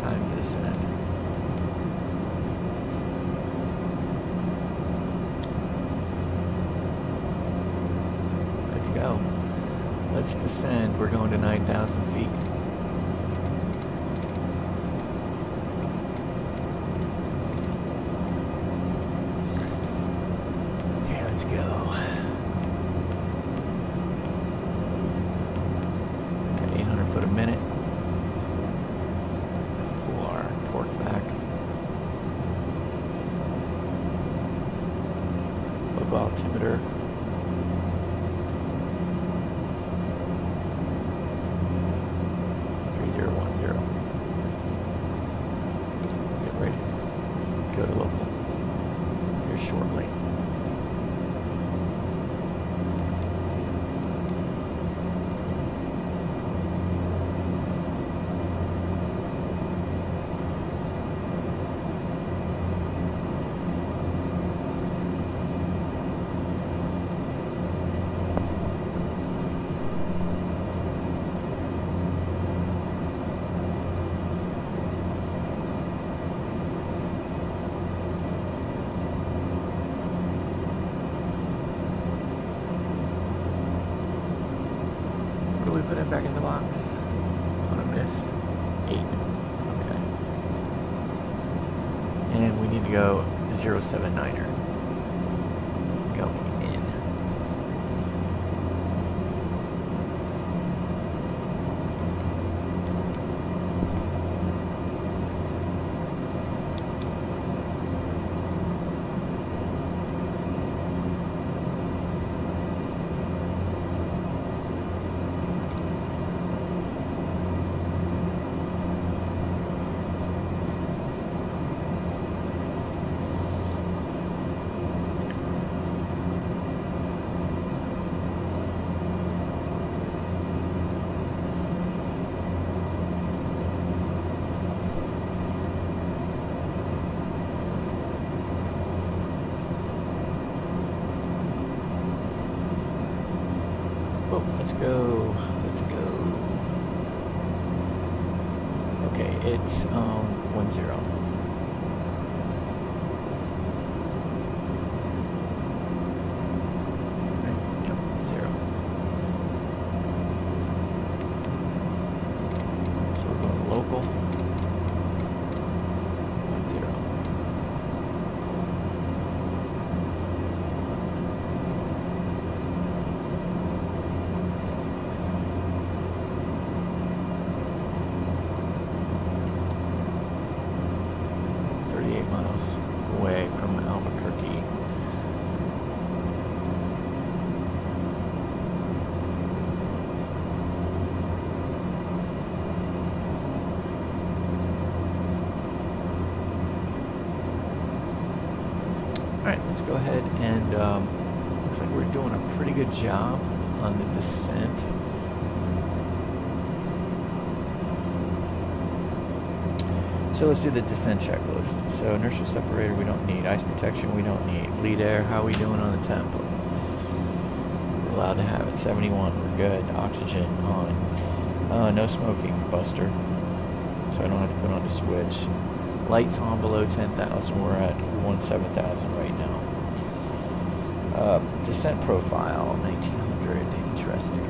Time to descend. Let's go. Let's descend. We're going to 9,000 feet. Altimeter. Get ready. Go to local here shortly. Put it back in the box on a mist 8. Okay. And we need to go 079er. Going in. Let's go. Let's go. Okay, it's 10. away from Albuquerque. Alright, let's go ahead and looks like we're doing a pretty good job on the descent. So let's do the descent checklist. So inertia separator we don't need, ice protection we don't need, bleed air, how are we doing on the temp? We're allowed to have it, 71, we're good, oxygen on. No smoking, Buster, so I don't have to put on the switch. Lights on below 10,000, we're at 17,000 right now. Descent profile, 1900, interesting.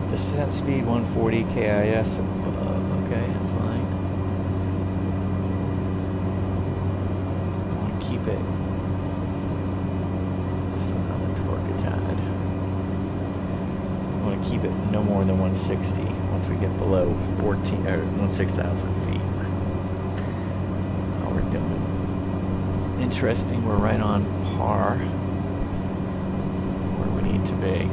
Descent speed 140 KIS above. Okay, that's fine. I want to keep it. Slow down the torque a tad. I want to keep it no more than 160 once we get below 6,000 feet. How we're doing. Interesting, we're right on par where we need to be.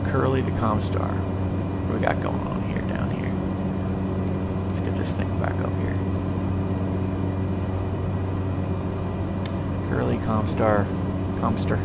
Curly to Comstar. What do we got going on here, down here? Let's get this thing back up here. Curly, Comstar, Unser.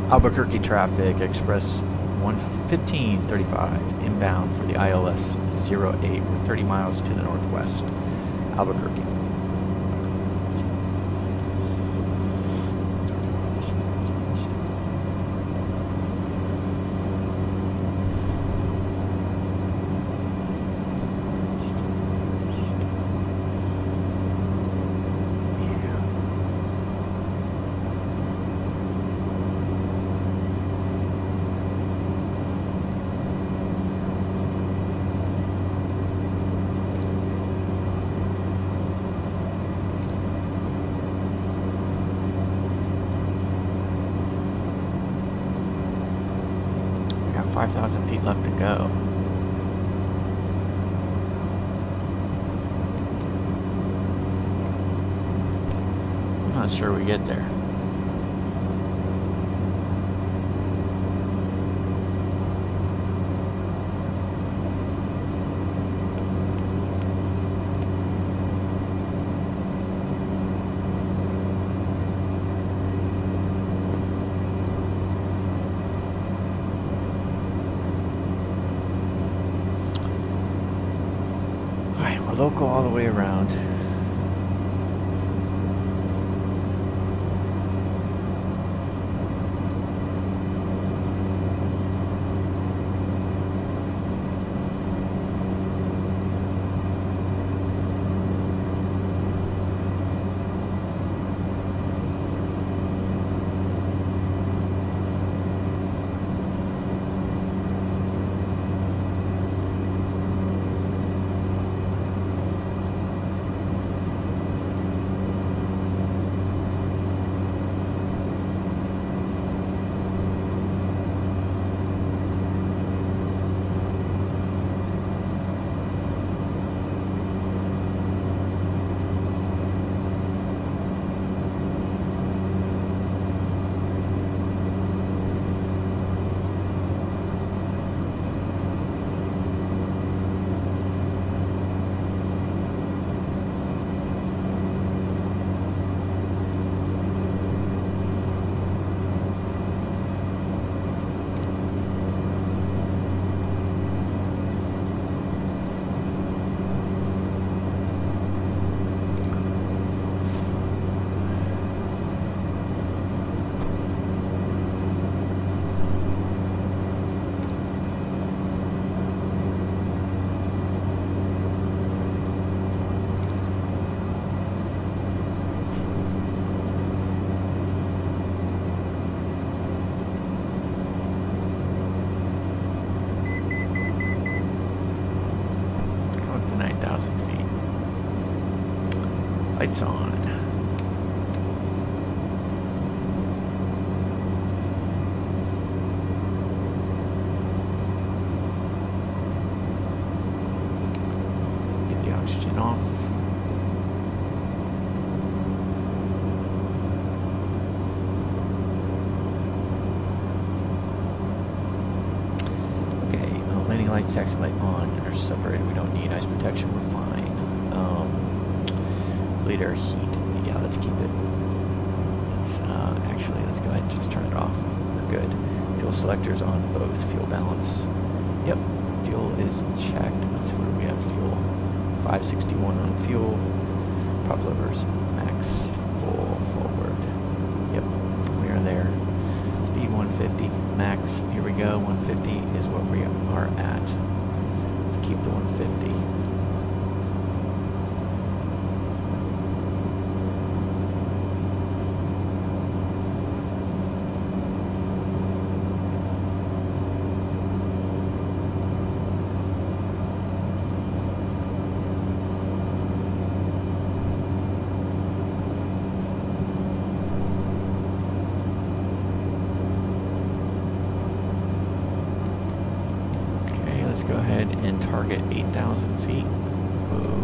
Albuquerque traffic, Express 11535 inbound for the ILS 08. We're 30 miles to the northwest, Albuquerque. We got 5,000 feet left to go. I'm not sure we get there. Alright, we're local all the way around. Going to 9,000 feet. Lights on. Get the oxygen off. Okay, landing lights, taxi light on. They're separated. We don't need ice protection. We're fine. Bleed air heat. Yeah, let's keep it. Let's actually let's go ahead and just turn it off. We're good. Fuel selectors on both. Fuel balance. Yep. Fuel is checked. Let's see where we have fuel. 561 on fuel. Prop levers max full forward. Yep. We are there. Speed 150 max. Here we go. 150 is what we are at. Let's keep the 150. Let's go ahead and target 8,000 feet. Whoa.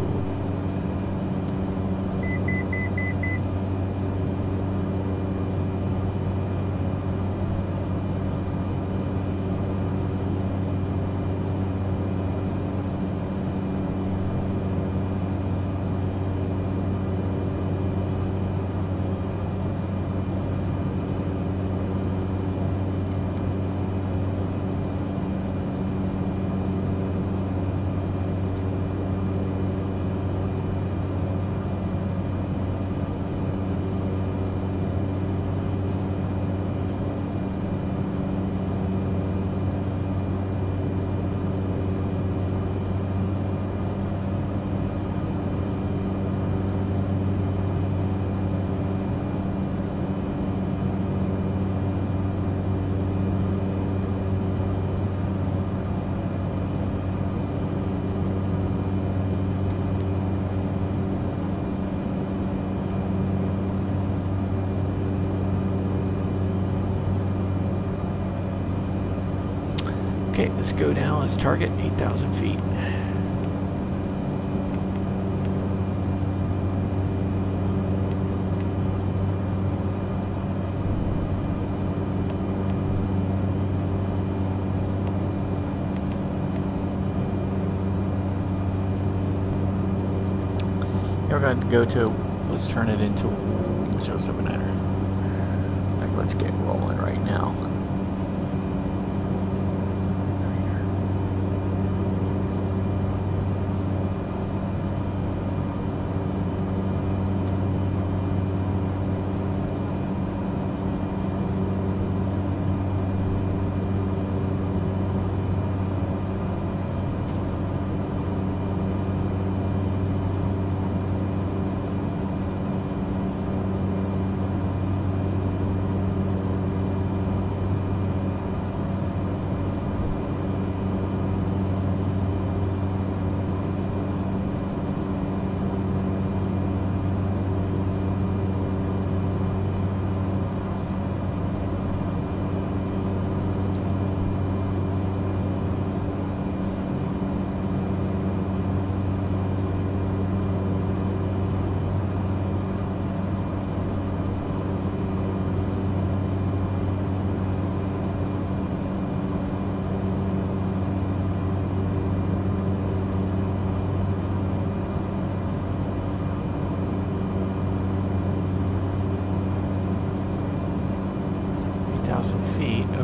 Okay, let's go down. Let's target 8,000 feet. We're going to go to, let's turn it into 079er. Like, let's get rolling right now.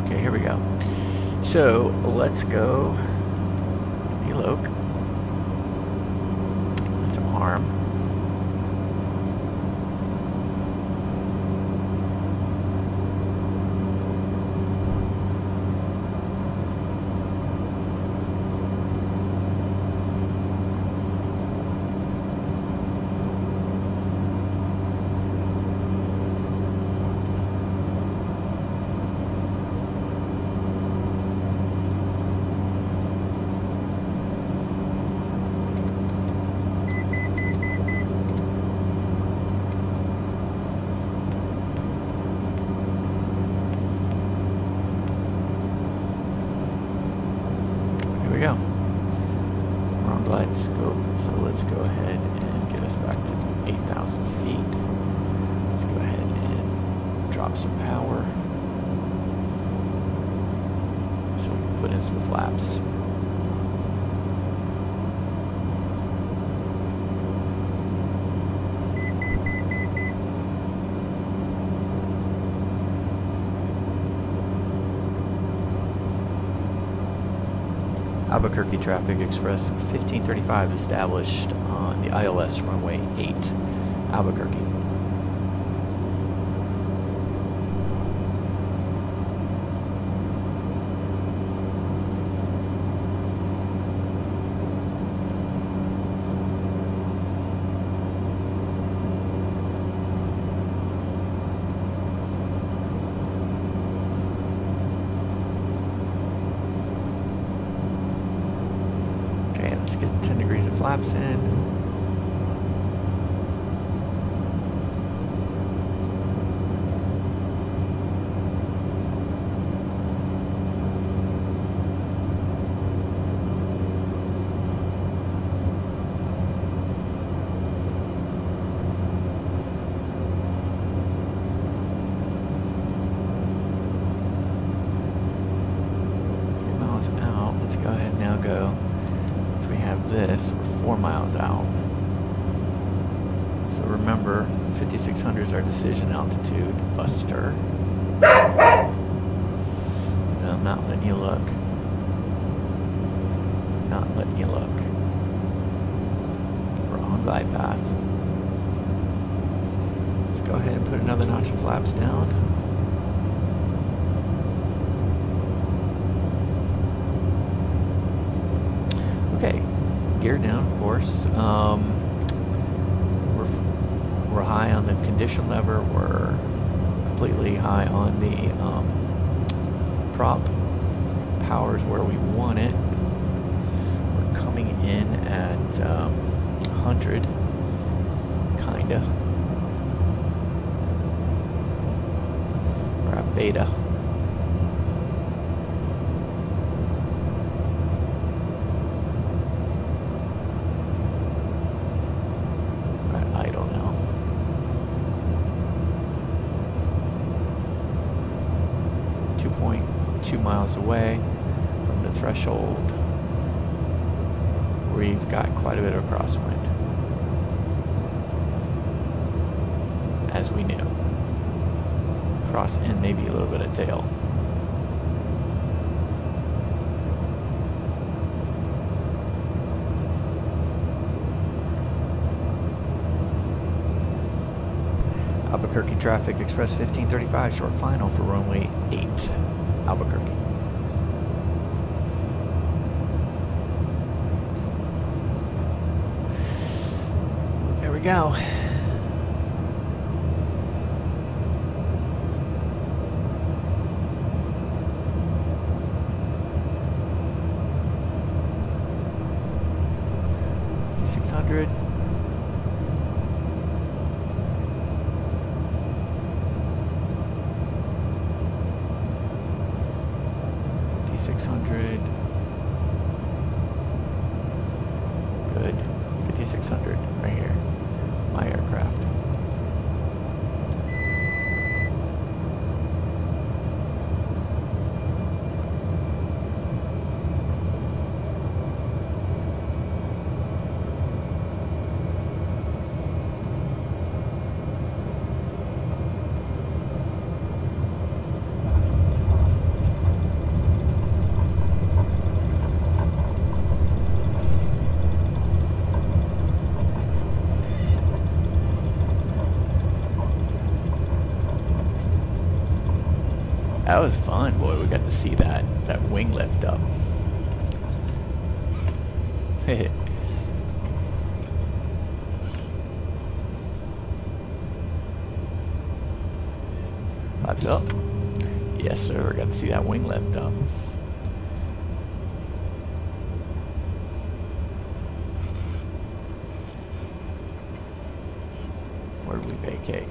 Okay, here we go. So let's go. Eloc. That's arm. Go. We're on glide scope, so let's go ahead and get us back to 8,000 feet. Let's go ahead and drop some power so we can put in some flaps. Albuquerque Traffic Express 1535 established on the ILS runway 8, Albuquerque. Get 10 degrees of flaps in. Miles out. Let's go ahead and now go. We have this, we're 4 miles out. So remember, 5600 is our decision altitude, Buster. No, I'm not letting you look. Not letting you look. We're on glide path. Let's go ahead and put another notch of flaps down. Okay, gear down, of course. We're high on the condition lever. We're completely high on the prop. Power's where we want it. We're coming in at 100, kinda. We're at beta. 2 miles away from the threshold. We've got quite a bit of crosswind, as we knew. Cross and maybe a little bit of tail. Albuquerque traffic, Express 1535, short final for runway 8, Albuquerque. There we go. $600. Good. 5600 right here. My aircraft. That was fun, boy. We got to see that wing lift up. Flaps up. Yes, sir. Got to see that wing lift up. Where did we vacate?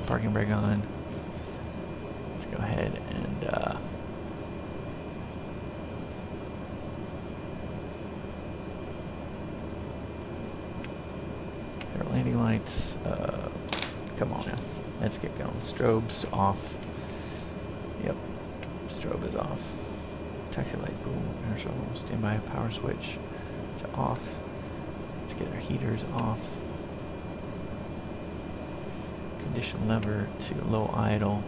Parking brake on. Let's go ahead and our landing lights. Come on now, let's get going. Strobes off. Yep, strobe is off. Taxi light, boom. Inertial standby power switch to off. Let's get our heaters off. Condition lever to low idle.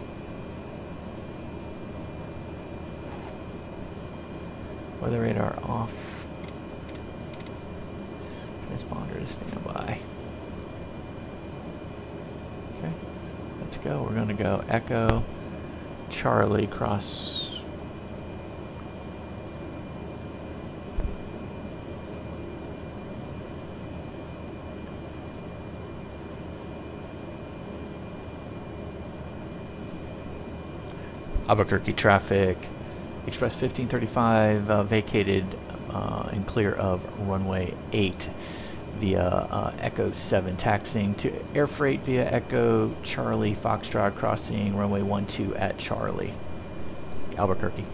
Weather radar off. Transponder to standby. Okay, let's go. We're going to go Echo Charlie cross. Albuquerque traffic, Express 1535 vacated and clear of runway 8 via Echo 7 taxiing to air freight via Echo Charlie Foxtrot crossing runway 12 at Charlie, Albuquerque.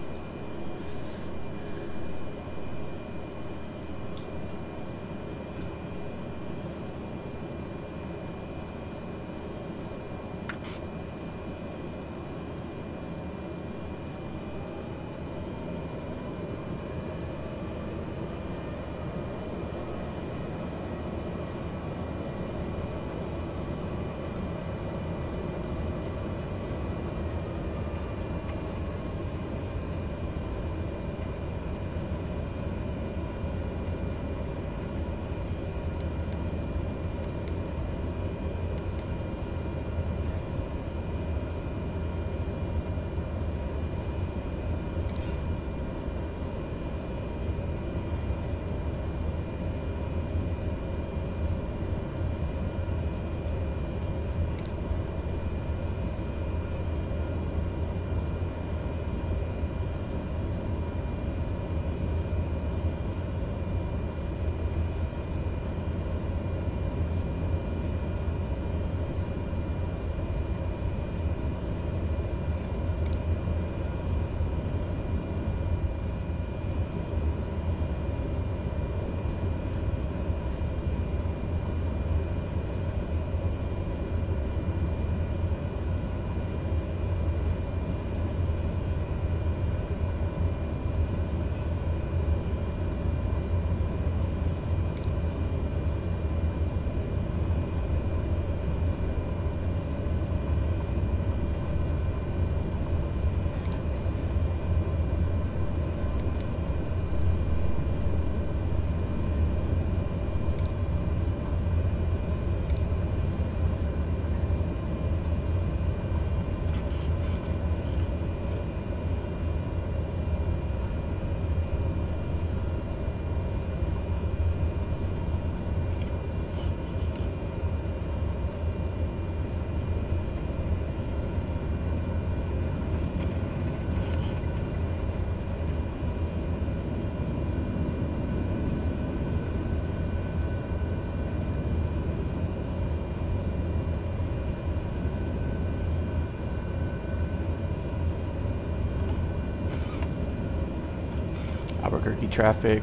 Albuquerque traffic.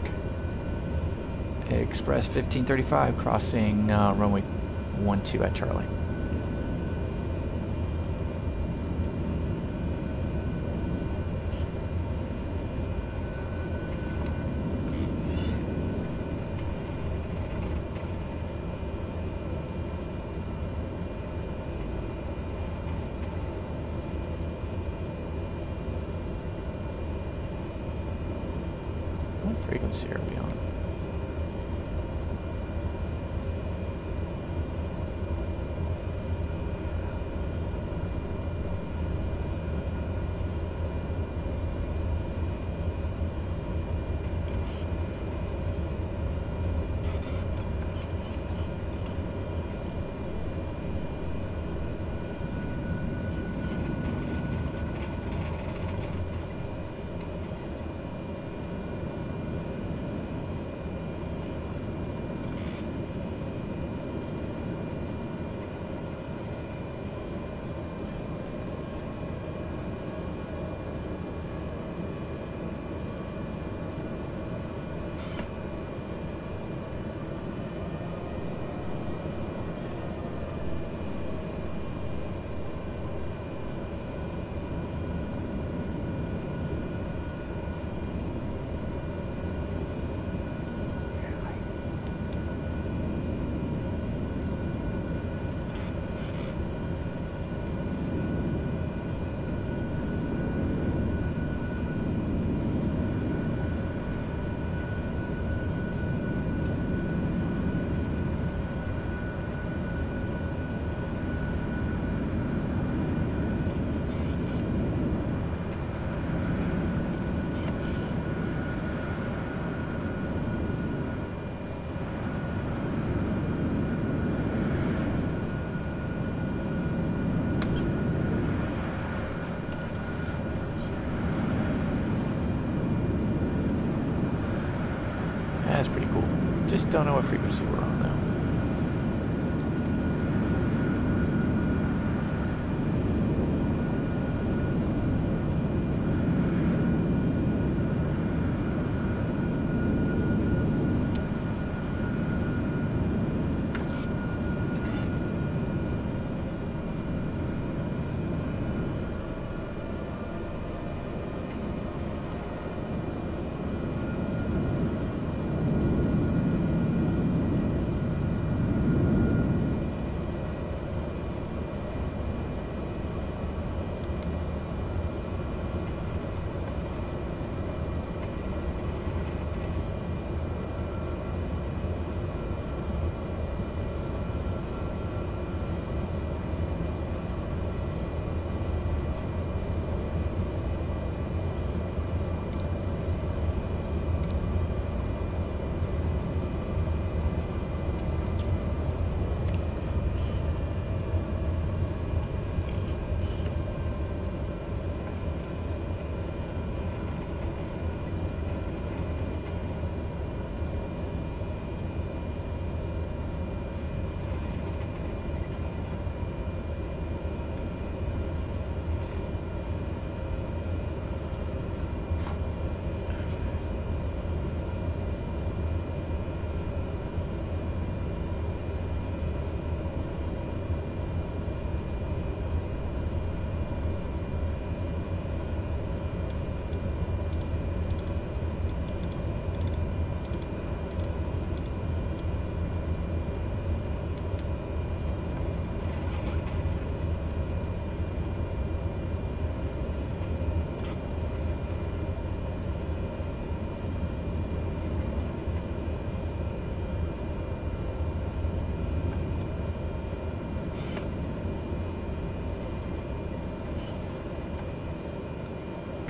Express 1535 crossing runway 12 at Charlie. What frequency are we on? That's pretty cool. Just don't know what frequency we're on though.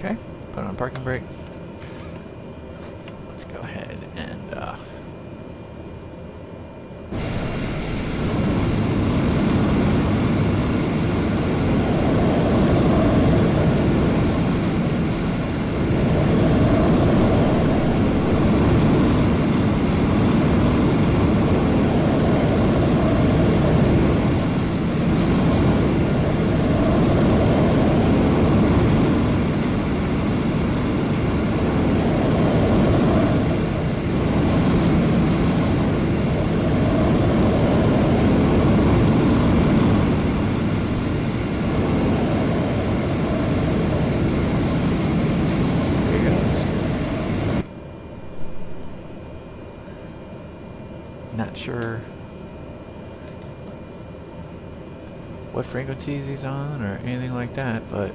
Okay, put on parking brake. Let's go ahead and not sure what frequencies he's on or anything like that, but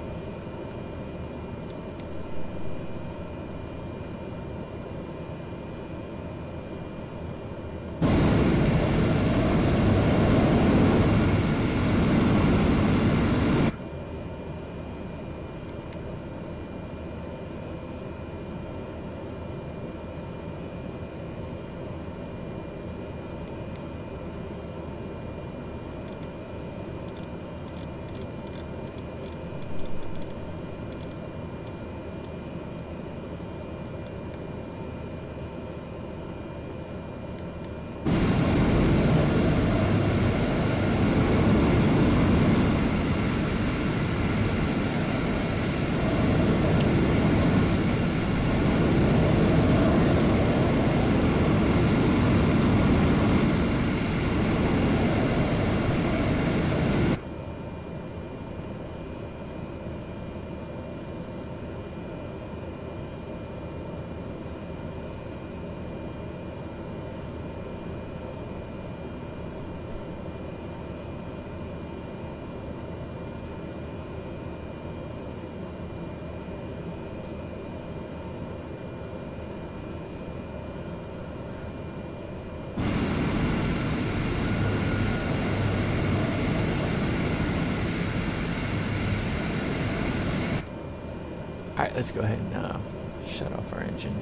alright, let's go ahead and shut off our engine.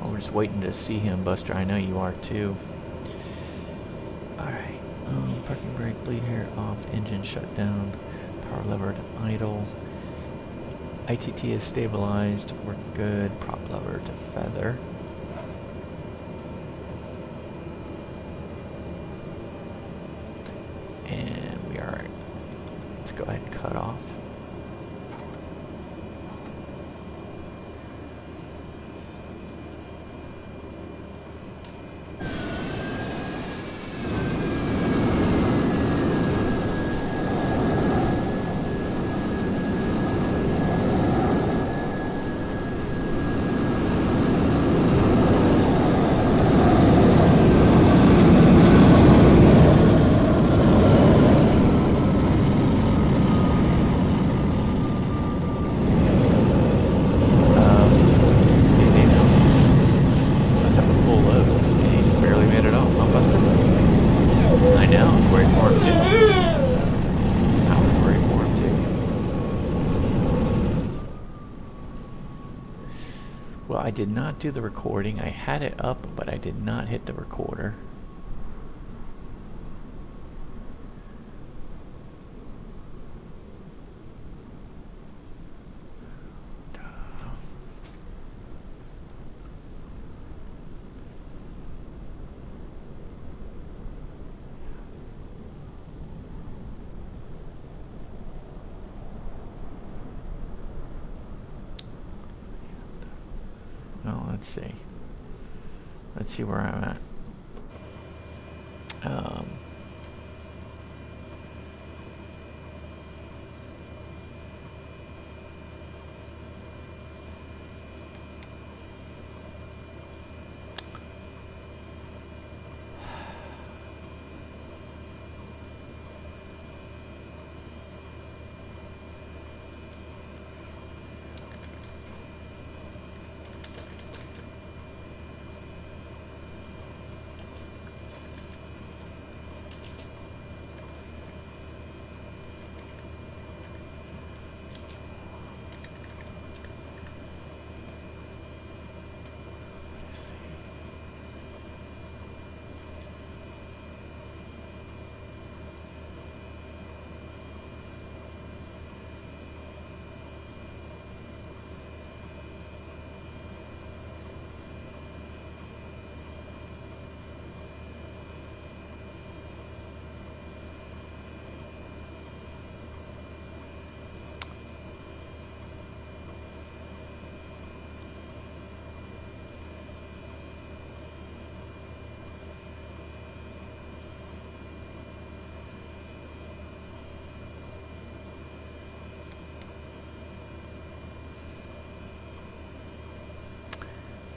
Oh, we're just waiting to see him, Buster. I know you are too. Alright, parking brake, bleed hair off, engine shut down, power lever to idle. ITT is stabilized, we're good. Prop lever to feather. And we are, let's go ahead and cut off. Well, I did not do the recording. I had it up, but I did not hit the recorder. Well, let's see. Let's see where I'm at.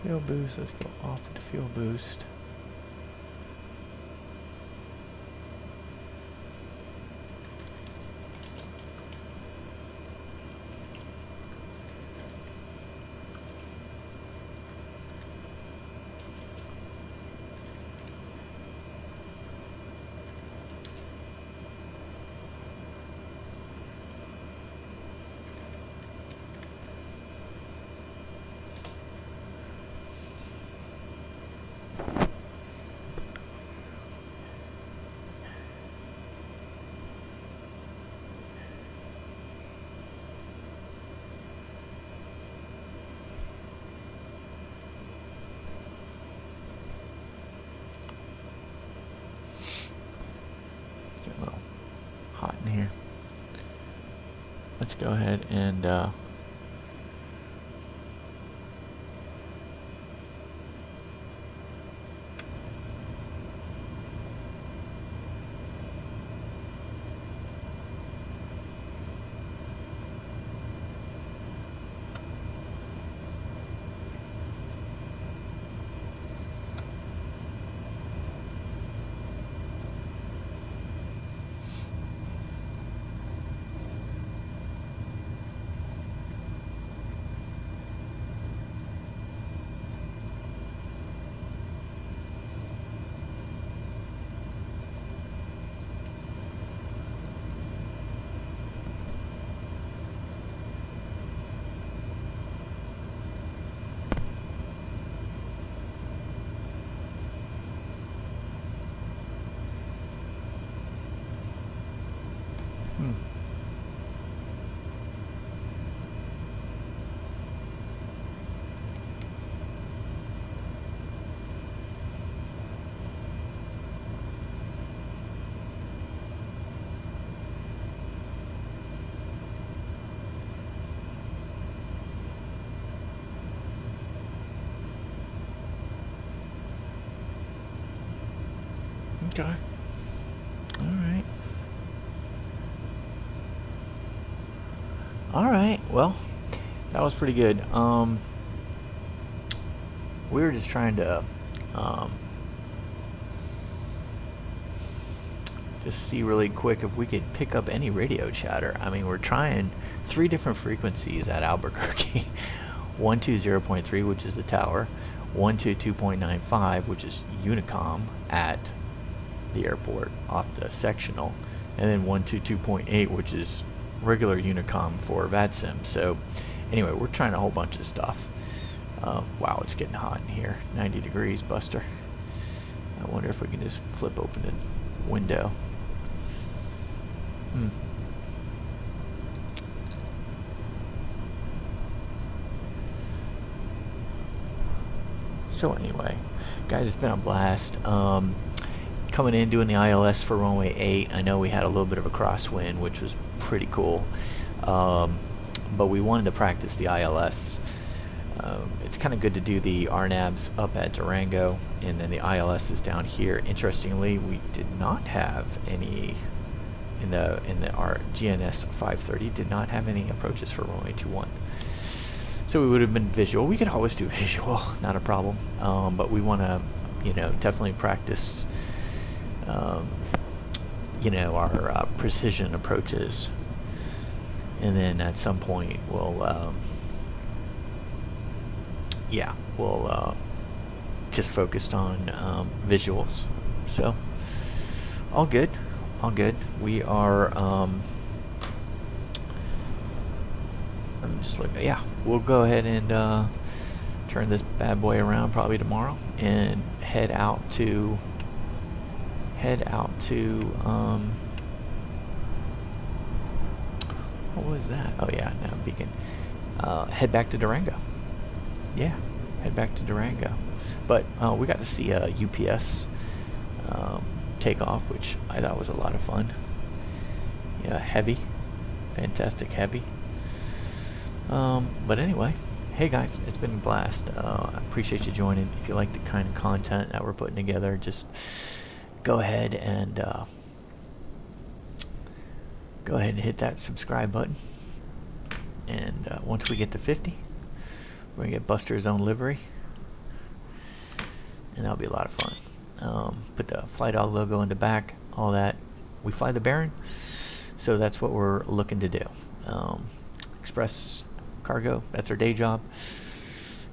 Fuel boost, let's go off into fuel boost. go ahead and okay. Alright. Alright, well, that was pretty good. We were just trying to just see really quick if we could pick up any radio chatter. I mean, we're trying 3 different frequencies at Albuquerque. 120.3, which is the tower, 122.95, which is Unicom at the airport off the sectional, and then 122.8, which is regular Unicom for Vatsim. So anyway, we're trying a whole bunch of stuff. Wow, it's getting hot in here. 90 degrees, Buster. I wonder if we can just flip open the window. So anyway, guys, it's been a blast. Coming in doing the ILS for runway 8. I know we had a little bit of a crosswind, which was pretty cool, but we wanted to practice the ILS. It's kind of good to do the RNAVs up at Durango, and then the ILS is down here. Interestingly, we did not have any in our GNS 530 did not have any approaches for runway 21. So we would have been visual. We could always do visual, not a problem. But we want to, definitely practice, our precision approaches, and then at some point we'll, we'll just focused on visuals. So all good, all good. We are. Let me just look. Yeah, we'll go ahead and turn this bad boy around probably tomorrow and head out to what was that? Oh yeah, no, Beacon. Head back to Durango. Yeah, head back to Durango. But we got to see a UPS takeoff, which I thought was a lot of fun. Yeah, heavy, fantastic heavy. But anyway, hey guys, it's been a blast. I appreciate you joining. If you like the kind of content that we're putting together, just go ahead and hit that subscribe button. And once we get to 50, we're gonna get Buster's own livery, and that'll be a lot of fun. Put the Fly Dog logo in the back, all that. We fly the Baron, so that's what we're looking to do. Express cargo, that's our day job,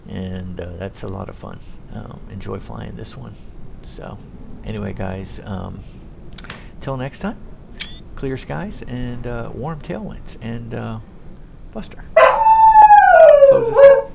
and that's a lot of fun. Enjoy flying this one. So anyway guys, till next time, clear skies and warm tailwinds, and Buster, close us out.